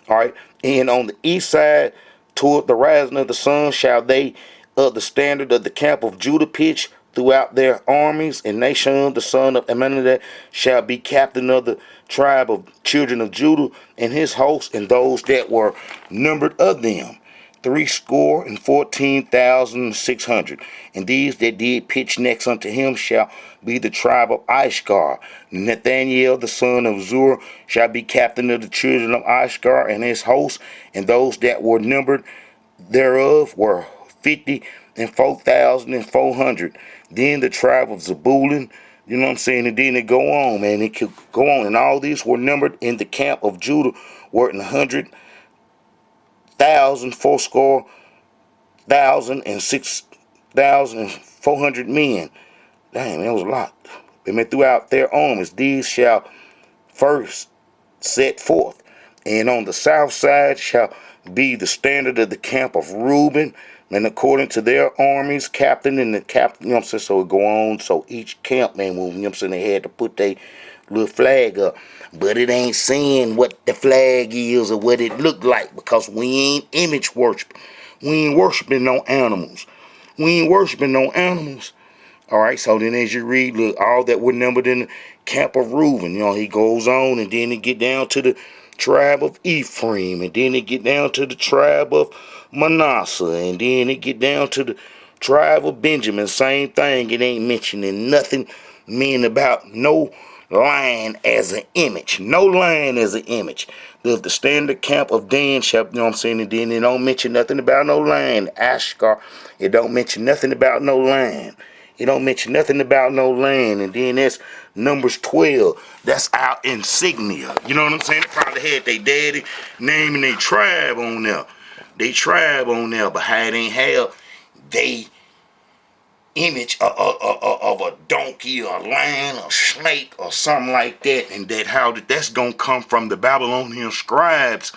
All right. And on the east side, toward the rising of the sun, shall they of the standard of the camp of Judah pitch throughout their armies, and Nashon, the son of Amminadab, shall be captain of the tribe of children of Judah, and his host, and those that were numbered of them, 614,600. And these that did pitch next unto him shall be the tribe of Ishkar. Nathaniel, the son of Zur, shall be captain of the children of Ishkar, and his host, and those that were numbered thereof were 54,400. Then the tribe of Zebulun, you know what I'm saying, and then it go on, man, it could go on, and all these were numbered in the camp of Judah, were in 100,000, fourscore thousand, and 6,400 men. Damn, that was a lot. They met throughout their armies. These shall first set forth. And on the south side shall be the standard of the camp of Reuben, and according to their armies, captain and the captain, you know what I'm saying, so it go on. So each camp, man, you know what I'm saying, they had to put their little flag up. But it ain't saying what the flag is or what it looked like, because we ain't image worship. We ain't worshiping no animals. We ain't worshiping no animals. All right, so then as you read, look, all that were numbered in the camp of Reuben, you know, he goes on, and then it get down to the tribe of Ephraim, and then it get down to the tribe of Manasseh, and then it get down to the tribe of Benjamin. Same thing, it ain't mentioning nothing mean about no lion as an image. No lion as an image. The standard camp of Dan shall, you know what I'm saying, and then it don't mention nothing about no lion. Ashkar, it don't mention nothing about no lion. It don't mention nothing about no land. And then that's Numbers 12. That's our insignia. You know what I'm saying? They probably had their daddy name and their tribe on there. They tribe on there, but how it ain't have they image of a donkey or a lion or snake or something like that. And that how that's going to come from the Babylonian scribes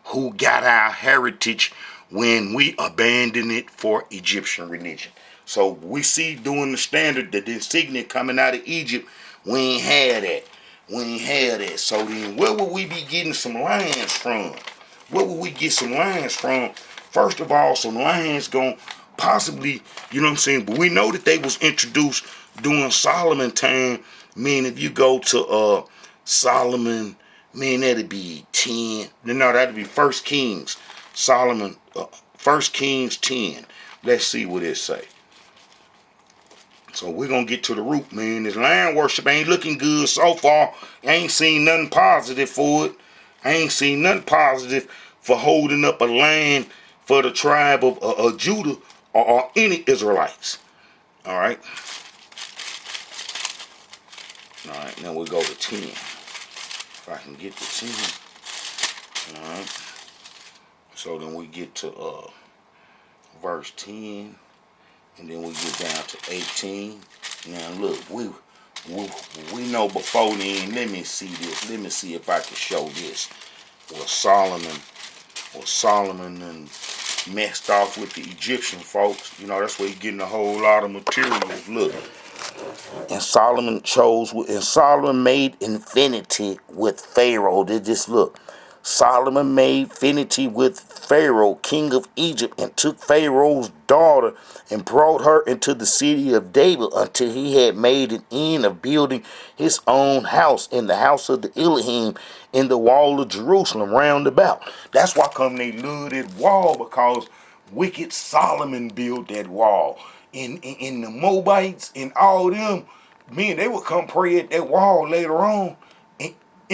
who got our heritage when we abandoned it for Egyptian religion. So we see doing the standard, the insignia coming out of Egypt, we ain't had that. We ain't had that. So then where would we be getting some lands from? Where would we get some lands from? First of all, some lands going possibly, you know what I'm saying, but we know that they was introduced during Solomon time. Meaning if you go to Solomon, man, that'd be 10. No, that'd be First Kings. Solomon, First Kings 10. Let's see what it say. So we're going to get to the root, man. This land worship ain't looking good so far. I ain't seen nothing positive for it. I ain't seen nothing positive for holding up a land for the tribe of Judah or any Israelites. All right. All right, now we'll go to 10. If I can get to 10. All right. So then we get to verse 10. And then we get down to 18. Now look, we know before then. Let me see this. Let me see if I can show this. Where Solomon and messed off with the Egyptian folks. You know, that's where you're getting a whole lot of materials. Look. And Solomon made infinity with Pharaoh. They just look. Solomon made infinity with Pharaoh, king of Egypt, and took Pharaoh's daughter and brought her into the city of David until he had made an end of building his own house in the house of the Elohim in the wall of Jerusalem round about. That's why come they love that wall, because wicked Solomon built that wall. In the Moabites and all them, man, they would come pray at that wall later on.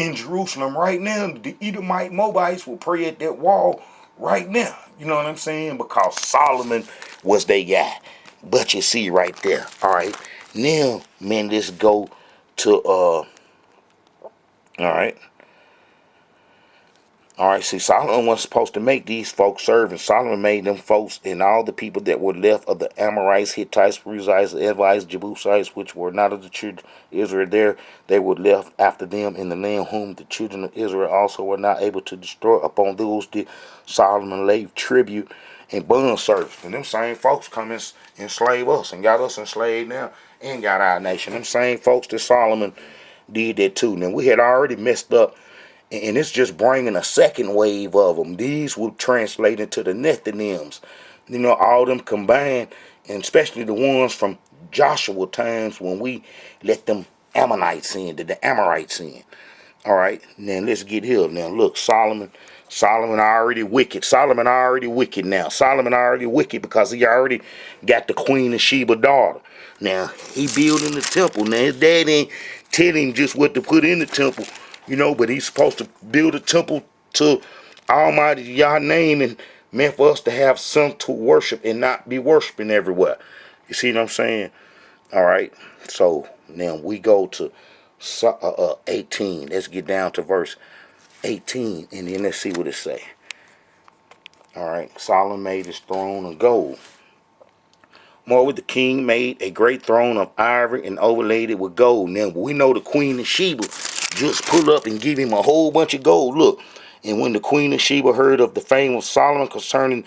in Jerusalem right now. The Edomite Moabites will pray at that wall right now. You know what I'm saying? Because Solomon was their guy. But you see right there. All right. Now, man, let's go to all right. All right, see, Solomon was supposed to make these folks serve, and Solomon made them folks and all the people that were left of the Amorites, Hittites, Perizzites, Evites, Jebusites, which were not of the children of Israel there. They were left after them in the land whom the children of Israel also were not able to destroy. Upon those did Solomon lay tribute and bond service. And them same folks come and enslave us and got us enslaved now and got our nation. Them same folks that Solomon did that too. Now, we had already messed up, and it's just bringing a second wave of them. These will translate into the Nethinims. You know, all them combined, and especially the ones from Joshua times when we let them Ammonites in, the Amorites in. All right, now let's get here. Now look, Solomon already wicked. Solomon already wicked now. Solomon already wicked because he already got the Queen of Sheba daughter. Now, he building the temple. Now, his dad ain't telling him just what to put in the temple, you know, but he's supposed to build a temple to Almighty Yah name, and meant for us to have some to worship and not be worshiping everywhere. You see what I'm saying? All right. So now we go to 18. Let's get down to verse 18, and then let's see what it say. All right. Solomon made his throne of gold. Moreover, the king made a great throne of ivory and overlaid it with gold. Now, we know the Queen of Sheba just pull up and give him a whole bunch of gold. Look, and when the Queen of Sheba heard of the fame of Solomon concerning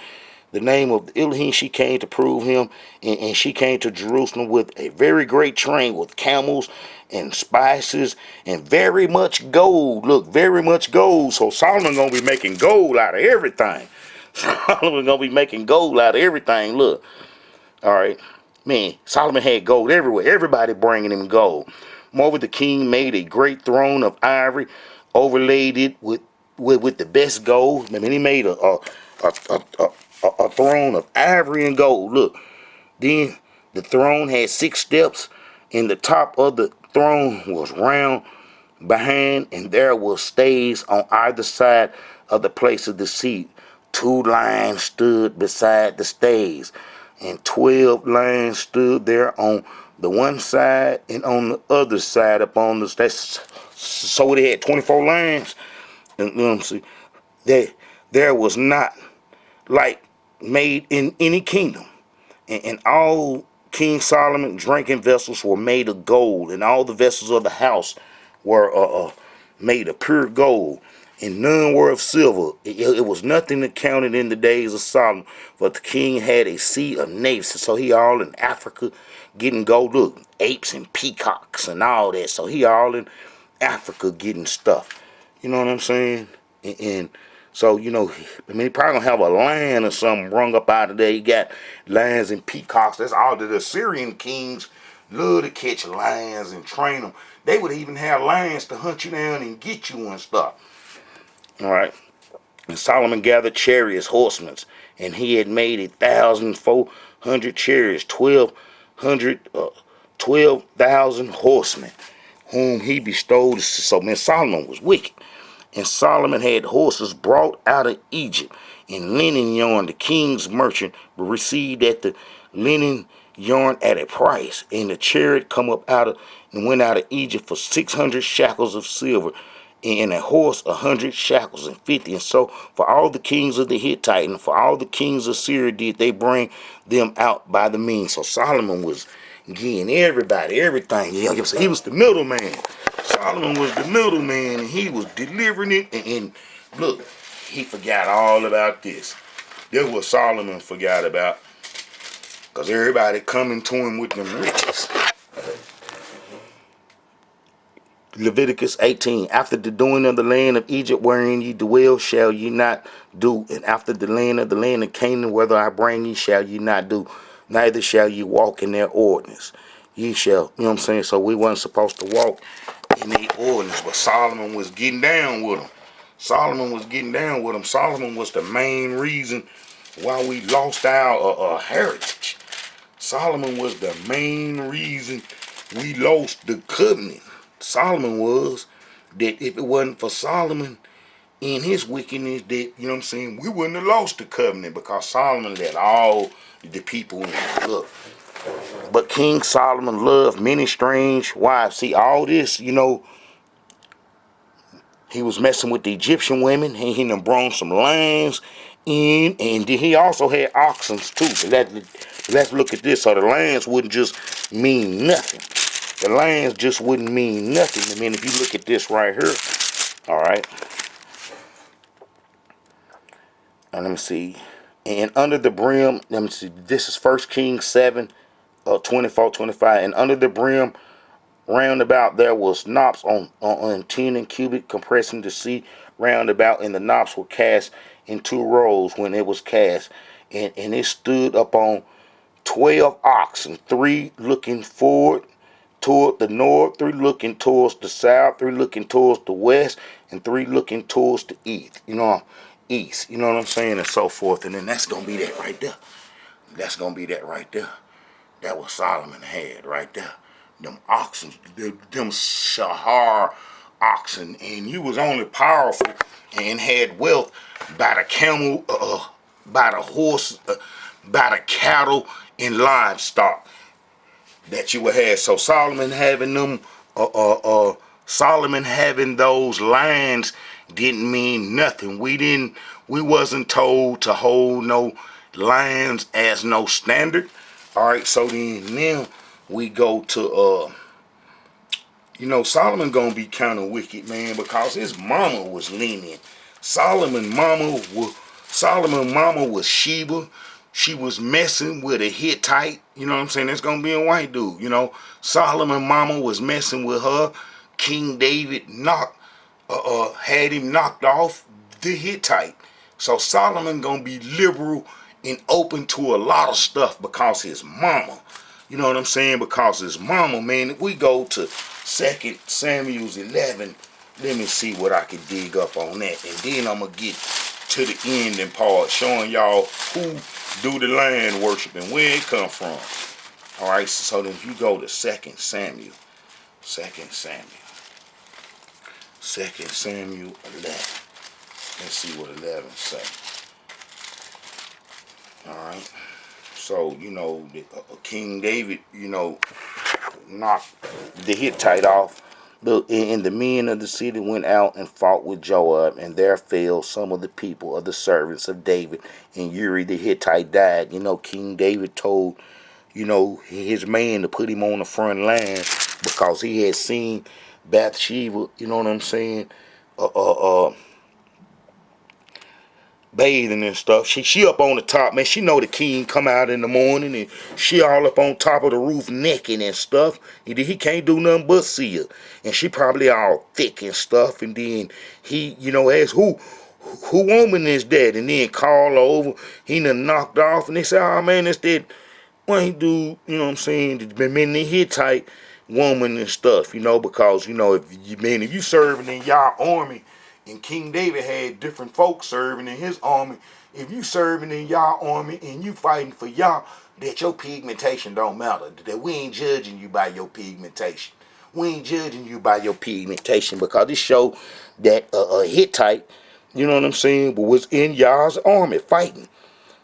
the name of Elohim, she came to prove him, and she came to Jerusalem with a very great train with camels and spices and very much gold. Look, very much gold. So Solomon gonna be making gold out of everything. Solomon gonna be making gold out of everything. Look. All right. Man, Solomon had gold everywhere. Everybody bringing him gold. Moreover, the king made a great throne of ivory, overlaid it with the best gold. I mean, he made a throne of ivory and gold. Look, then the throne had 6 steps, and the top of the throne was round behind, and there were stays on either side of the place of the seat. 2 lions stood beside the stays, and 12 lions stood there on the one side and on the other side upon the stays. So they had 24 lions. And see, there was not like made in any kingdom, and all King Solomon drinking vessels were made of gold, and all the vessels of the house were made of pure gold, and none were of silver. It was nothing accounted in the days of Solomon, but the king had a sea of natives, so he all in Africa getting gold. Look, apes and peacocks and all that, so he all in Africa getting stuff. You know what I'm saying? And so, you know, I mean, he probably gonna have a lion or something brung up out of there. He got lions and peacocks. That's all the Assyrian kings love to catch lions and train them. They would even have lions to hunt you down and get you and stuff. All right. And Solomon gathered chariots, horsemen, and he had made 1,400 chariots, 12,000 horsemen, whom he bestowed. So, man, Solomon was wicked. And Solomon had horses brought out of Egypt, and linen yarn. The king's merchant received at the linen yarn at a price. And the chariot come up out of and went out of Egypt for 600 shekels of silver, and a horse 100 shekels and 50. And so for all the kings of the Hittite and for all the kings of Syria did they bring them out by the means. So Solomon was getting everybody everything. Yeah, he was the middleman. Solomon was the middleman, and he was delivering it. And look, he forgot all about this. That's what Solomon forgot about, because everybody coming to him with them riches. Leviticus 18. After the doing of the land of Egypt wherein ye dwell shall ye not do, and after the land of Canaan whether I bring ye shall ye not do, neither shall ye walk in their ordinance. Ye shall, you know what I'm saying? So we wasn't supposed to walk in their ordinance, but Solomon was getting down with them. Solomon was the main reason why we lost our heritage. Solomon was the main reason we lost the covenant. Solomon was. that if it wasn't for Solomon in his wickedness, that, you know what I'm saying, we wouldn't have lost the covenant, because Solomon let all the people in. Look, but King Solomon loved many strange wives. See, all this, you know, he was messing with the Egyptian women. He done brought some lambs in, and then he also had oxen too. But let's look at this. So the lambs wouldn't just mean nothing. The lambs just wouldn't mean nothing. I mean, if you look at this right here, all right. And let me see. And under the brim, let me see. This is 1 Kings 7, 24, 25. And under the brim, round about there was knops on 10 and cubic, compressing the sea round about, and the knops were cast in 2 rows when it was cast. And it stood upon 12 oxen, 3 looking forward toward the north, 3 looking towards the south, 3 looking towards the west, and 3 looking towards the east. You know what I'm saying, and so forth. And then that's gonna be that right there. That's gonna be that right there. That was Solomon had right there. Them oxen, them Shahar oxen, and you was only powerful and had wealth by the camel, by the horse, by the cattle and livestock that you would have. So Solomon having them, Solomon having those lands didn't mean nothing. We wasn't told to hold no lands as no standard. All right, so then now we go to you know, Solomon gonna be kind of wicked, man, because his mama was lenient. Solomon mama was Sheba. She was messing with a Hittite. You know what I'm saying? That's gonna be a white dude. You know, Solomon mama was messing with her. King David had him knocked off the Hittite. So Solomon gonna be liberal and open to a lot of stuff because his mama. You know what I'm saying? Because his mama, man. If we go to 2 Samuel 11, let me see what I can dig up on that. And then I'm going to get to the ending part, showing y'all who do the land worship and where it come from. All right, so then if you go to 2 Samuel 11. Let's see what 11 say. All right. So, you know, King David, you know, knocked the Hittite off. And the men of the city went out and fought with Joab, and there fell some of the people of the servants of David, and Uri the Hittite died. You know, King David told, you know, his man to put him on the front line because he had seen Bathsheba, you know what I'm saying, bathing and stuff. She up on the top, man. She know the king come out in the morning, and she all up on top of the roof naked and stuff. And then he can't do nothing but see her. And she probably all thick and stuff. And then he, you know, asked who woman is that? And then call her over. He done knocked off, and they say, oh man, that's that white dude, you know what I'm saying, that's been in the Hittite woman and stuff, you know, because, you know, if you serving in y'all army, and King David had different folks serving in his army. If you serving in y'all army and you fighting for y'all, that your pigmentation don't matter. That we ain't judging you by your pigmentation. We ain't judging you by your pigmentation, because it showed that a Hittite, you know what I'm saying, was in y'all's army fighting.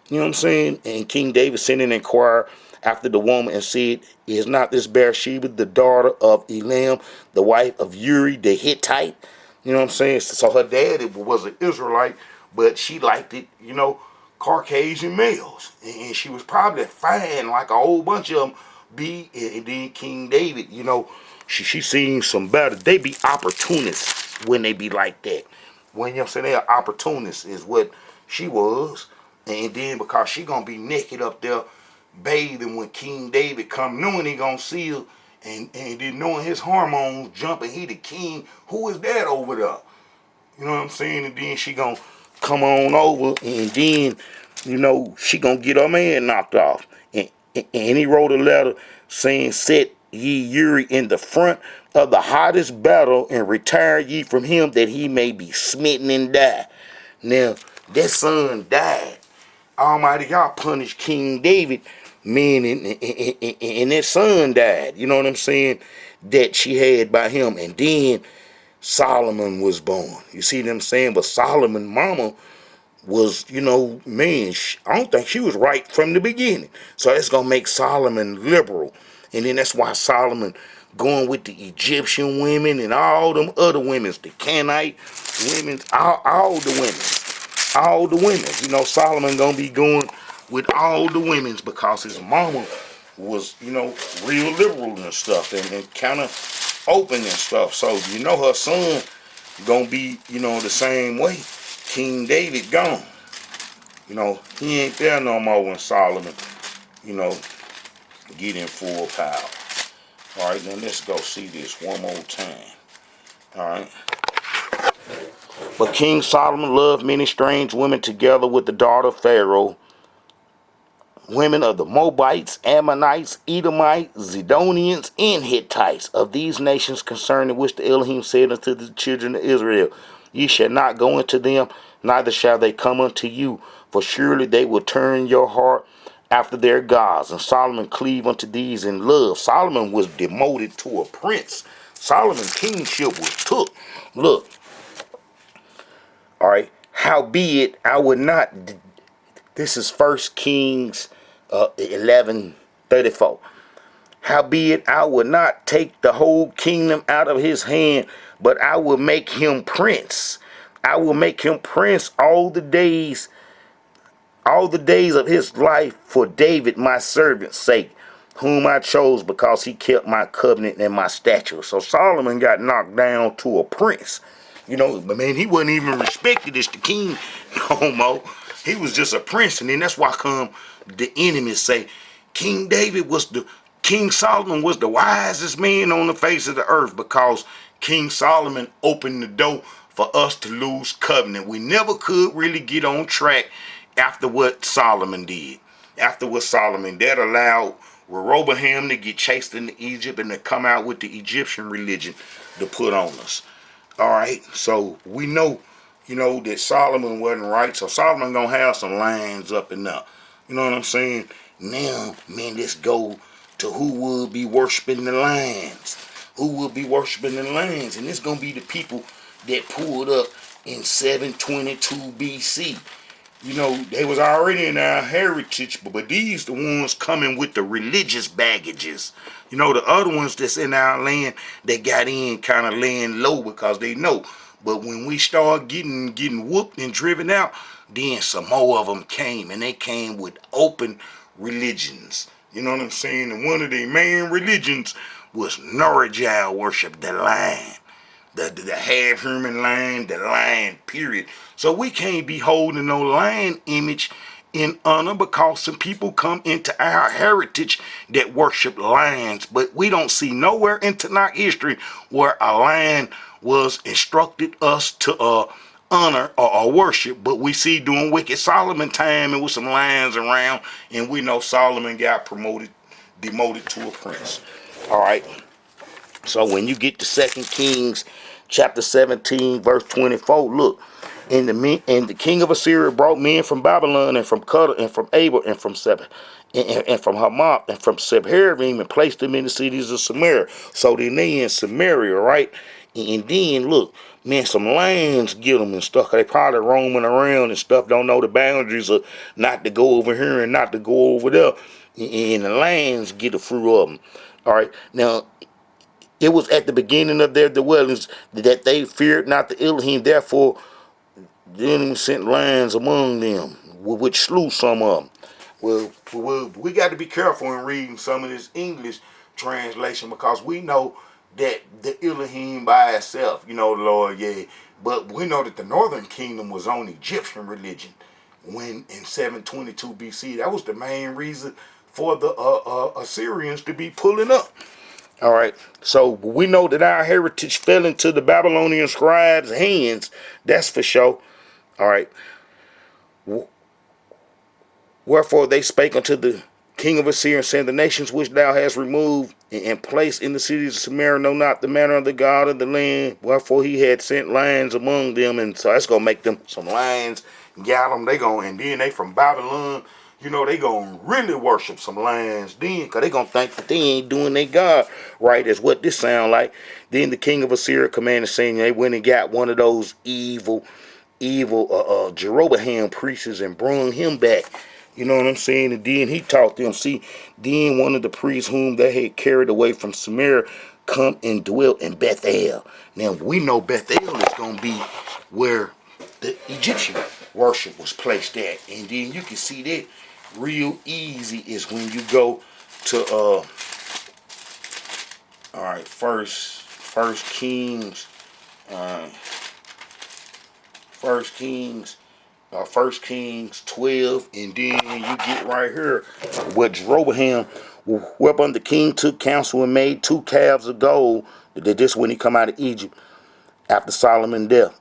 You know what I'm saying? And King David sent and inquired after the woman and said, is not this Bathsheba the daughter of Elam, the wife of Uri the Hittite? You know what I'm saying? So her daddy was an Israelite, but she liked it, you know, Caucasian males. And she was probably fine like a whole bunch of them be. And then King David, you know, she seen some better. They be opportunists when they be like that. When, you know what I'm saying, they're opportunists is what she was. And then because she gonna be naked up there bathing when King David come, knowing he gonna see her, and then knowing his hormones jumping, he the king, who is that over there? You know what I'm saying? And then she gonna come on over, and then, you know, she gonna get her man knocked off. And he wrote a letter saying, set ye Uri in the front of the hottest battle, and retire ye from him, that he may be smitten and die. Now, that son died. Almighty God punished King David, man, and that son died. You know what I'm saying? That she had by him. And then Solomon was born. You see what I'm saying? But Solomon's mama was, man, I don't think she was right from the beginning. So that's going to make Solomon liberal. And then that's why Solomon going with the Egyptian women and all them other women, the Canaanite women, all the women. All the women. Solomon going to be going with all the women because his mama was, real liberal and stuff and kind of open and stuff. So, her son going to be, the same way. King David gone. He ain't there no more when Solomon, get in full power. All right, then let's go see this one more time. All right. But King Solomon loved many strange women together with the daughter of Pharaoh, women of the Moabites, Ammonites, Edomites, Zidonians, and Hittites, of these nations concerning which the Elohim said unto the children of Israel, Ye shall not go into them, neither shall they come unto you, for surely they will turn your heart after their gods. And Solomon cleaved unto these in love. Solomon was demoted to a prince. Solomon's kingship was took. Look, all right, howbeit I would not, this is 1 Kings 11:34. Howbeit I will not take the whole kingdom out of his hand, but I will make him prince. I will make him prince all the days of his life for David my servant's sake, whom I chose because he kept my covenant and my statutes. So Solomon got knocked down to a prince. But man, he wasn't even respected as the king no more. He was just a prince. And then that's why come the enemies say King Solomon was the wisest man on the face of the earth, because King Solomon opened the door for us to lose covenant. We never could really get on track after what Solomon did. That allowed Rehoboam to get chased into Egypt and to come out with the Egyptian religion to put on us. All right, so we know, that Solomon wasn't right. So Solomon gonna have some lines up and up. You know what I'm saying? Now, man, let's go to who will be worshiping the lions. Who will be worshiping the lions? And it's gonna be the people that pulled up in 722 BC. They was already in our heritage, but these the ones coming with the religious baggages. The other ones that's in our land, they got in kind of laying low because they know. But when we start getting whooped and driven out, then some more of them came, and they came with open religions. You know what I'm saying? And one of their main religions was Nergal worship, the lion. The half human lion, the lion, period. So we can't be holding no lion image in honor, because some people come into our heritage that worship lions, but we don't see nowhere in Tanakh history where a lion was instructed us to honor or worship. But we see during Wicked Solomon time, it was some lions around, and we know Solomon got demoted to a prince. All right. So when you get to 2 Kings chapter 17, verse 24, look, and the king of Assyria brought men from Babylon and from Cuddle and from Abel and from Seb and from Hamath and from Sebharim, and placed them in the cities of Samaria. So then they in Samaria, right? And then look, man, some lions get them and stuff. They probably roaming around and stuff, don't know the boundaries of not to go over here and not to go over there. And the lions get the fruit of them. All right, now, it was at the beginning of their dwellings that they feared not the Elohim. Therefore, the enemy sent lions among them, which slew some of them. Well, we got to be careful in reading some of this English translation, because we know that the Elohim by itself, the Lord, yeah. But we know that the northern kingdom was on Egyptian religion when in 722 BC. That was the main reason for the Assyrians to be pulling up. All right, so we know that our heritage fell into the Babylonian scribes' hands. That's for sure. All right. Wherefore they spake unto the king of Assyria, saying, The nations which thou hast removed and placed in the cities of Samaria know not the manner of the God of the land. Wherefore he had sent lions among them, and so that's gonna make them some lions. Got them. And then they from Babylon you know, they gonna really worship some lions then, because they gonna think that they ain't doing their God right. That's what this sound like. Then the king of Assyria commanded, saying, they went and got one of those evil Jeroboam priests and brung him back. You know what I'm saying? And then he taught them. See, then one of the priests whom they had carried away from Samaria come and dwelt in Bethel. Now we know Bethel is gonna be where the Egyptian worship was placed at, and then you can see that real easy is when you go to all right, first Kings, first Kings 12, and then you get right here what Jeroboam, whereupon the king took counsel and made 2 calves of gold. This when he come out of Egypt after Solomon's death,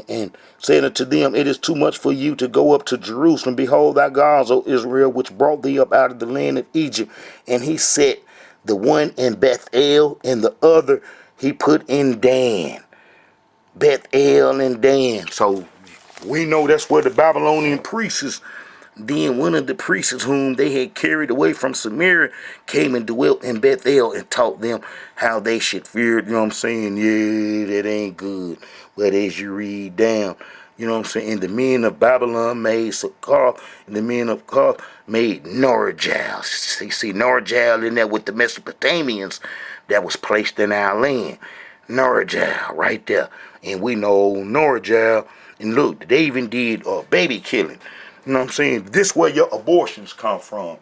and said unto them, it is too much for you to go up to Jerusalem. Behold thy gods, O Israel, which brought thee up out of the land of Egypt. And he set the one in Bethel, and the other he put in Dan. Bethel and Dan. So we know that's where the Babylonian priests. Then one of the priests whom they had carried away from Samaria came and dwelt in Bethel and taught them how they should fear it. You know what I'm saying? Yeah, that ain't good. But as you read down, you know what I'm saying? And the men of Babylon made Succoth, and the men of Koth made Nergal. See Nergal in there with the Mesopotamians that was placed in our land. Nergal right there. And we know Nergal. And look, they even did baby killing. You know what I'm saying? This where your abortions come from.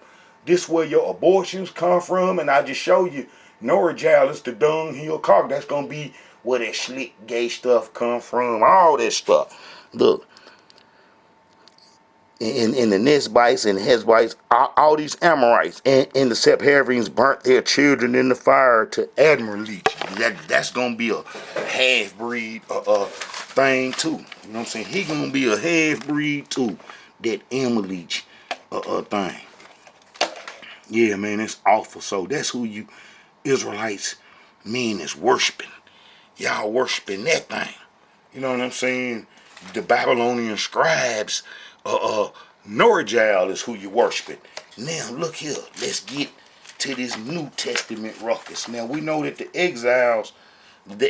This where your abortions come from. And I just show you, Nergal is the dunghill cock. That's going to be where that slick gay stuff come from. All that stuff. Look. In the Nesbites and Hezbites, all these Amorites and the Sepharvins burnt their children in the fire to Admiralty. That's going to be a half-breed thing too. You know what I'm saying? He going to be a half-breed too. That Amalek thing. Yeah, man, it's awful. So that's who you Israelites mean is worshiping. Y'all worshiping that thing. You know what I'm saying? The Babylonian scribes, Nergal is who you worshiping. Now look here, let's get to this New Testament ruckus. Now we know that the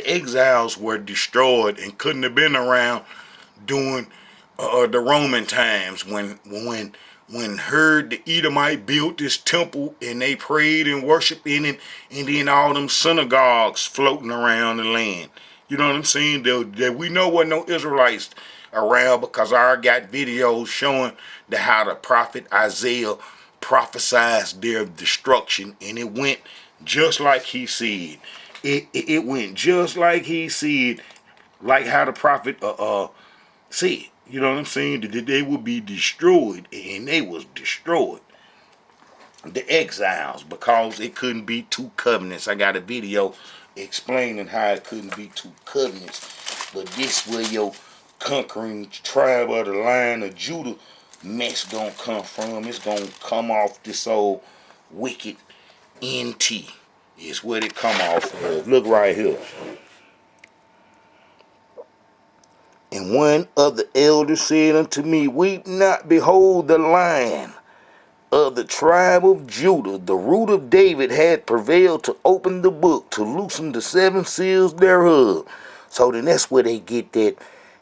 exiles were destroyed and couldn't have been around during the Roman times when Herod the Edomite built this temple and they prayed and worshiped in it, and then all them synagogues floating around the land. You know what I'm saying? That we know wasn't no Israelites around, because I got videos showing how the prophet Isaiah prophesied their destruction, and it went just like he said. It went just like he said, like how the prophet said. You know what I'm saying? That they would be destroyed, and they was destroyed. The exiles, because it couldn't be 2 covenants. I got a video explaining how it couldn't be 2 covenants. But this where your conquering tribe of the line of Judah mess gonna come from. It's gonna come off this old wicked NT. Is where it come off of. Look right here. And one of the elders said unto me, weep not, behold, the Lion of the tribe of Judah, the root of David, had prevailed to open the book, to loosen the 7 seals thereof. So then that's where they get that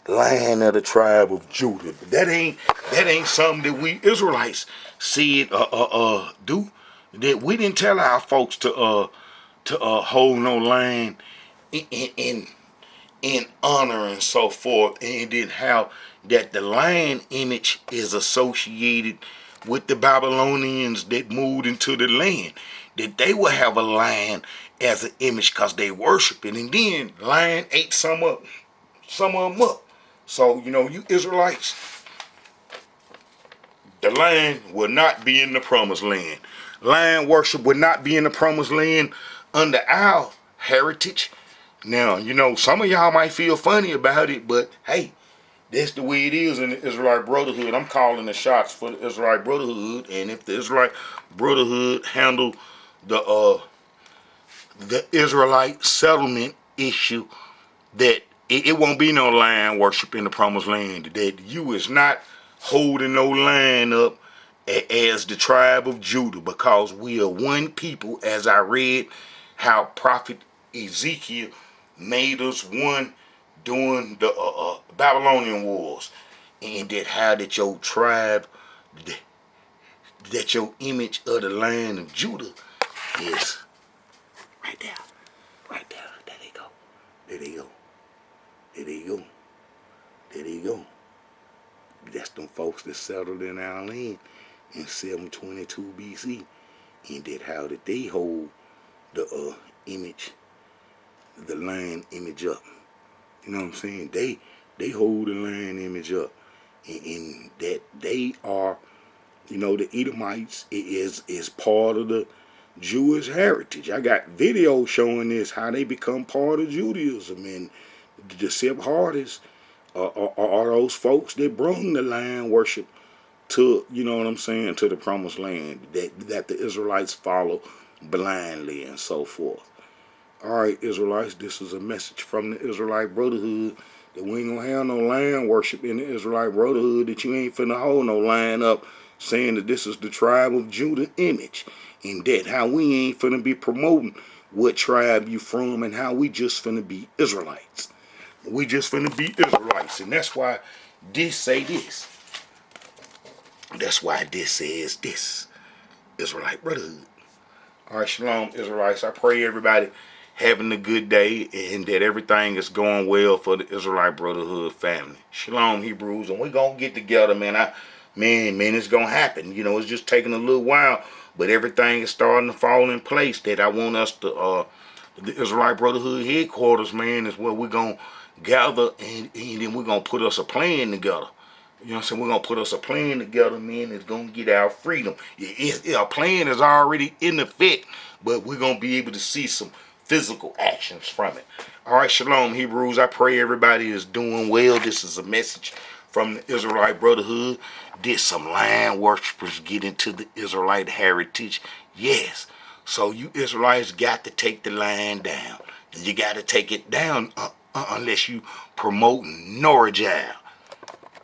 Lion of the tribe of Judah. But that ain't something that we Israelites said do. That we didn't tell our folks to hold no lion in honor and so forth, and then how that the lion image is associated with the Babylonians that moved into the land, that they will have a lion as an image because they worship it, and then lion ate some of them up. So you know, you Israelites, the lion will not be in the promised land. Lion worship will not be in the promised land under our heritage. Now, you know, some of y'all might feel funny about it, but hey, that's the way it is in the Israelite Brotherhood. I'm calling the shots for the Israelite Brotherhood, and if the Israelite Brotherhood handle the Israelite settlement issue, that it won't be no lion worship in the promised land. That you is not holding no lion up as the tribe of Judah, because we are one people, as I read how Prophet Ezekiel made us one during the Babylonian wars, and that how that your tribe, that your image of the land of Judah is right there, right there. There they go, there they go, there they go, there they go. That's them folks that settled in our land in 722 BC, and that how that they hold the image, the land image up. You know what I'm saying? They hold the land image up, and that they are, you know, the Edomites is part of the Jewish heritage. I got videos showing this, how they become part of Judaism, and the Sephardists are those folks that bring the land worship to, you know what I'm saying, to the promised land that the Israelites follow blindly and so forth. All right, Israelites, this is a message from the Israelite Brotherhood that we ain't gonna have no land worship in the Israelite Brotherhood, that you ain't finna hold no line up saying that this is the tribe of Judah image, and that how we ain't finna be promoting what tribe you from, and how we just finna be Israelites. We just finna be Israelites, and that's why this say this. That's why this says this. Israelite Brotherhood. All right, shalom, Israelites. I pray everybody having a good day, and that everything is going well for the Israelite Brotherhood family. Shalom, Hebrews, and we're going to get together, man. Man, it's going to happen. You know, it's just taking a little while, but everything is starting to fall in place. That I want us to, the Israelite Brotherhood headquarters, man, is where we're going to gather, and then we're going to put us a plan together. You know what I'm saying? We're going to put us a plan together, man, that's going to get our freedom. A plan is already in effect, but we're going to be able to see some physical actions from it. All right, shalom, Hebrews. I pray everybody is doing well. This is a message from the Israelite Brotherhood. Did some land worshipers get into the Israelite heritage? Yes. So you Israelites got to take the line down. You got to take it down unless you promote Nergal.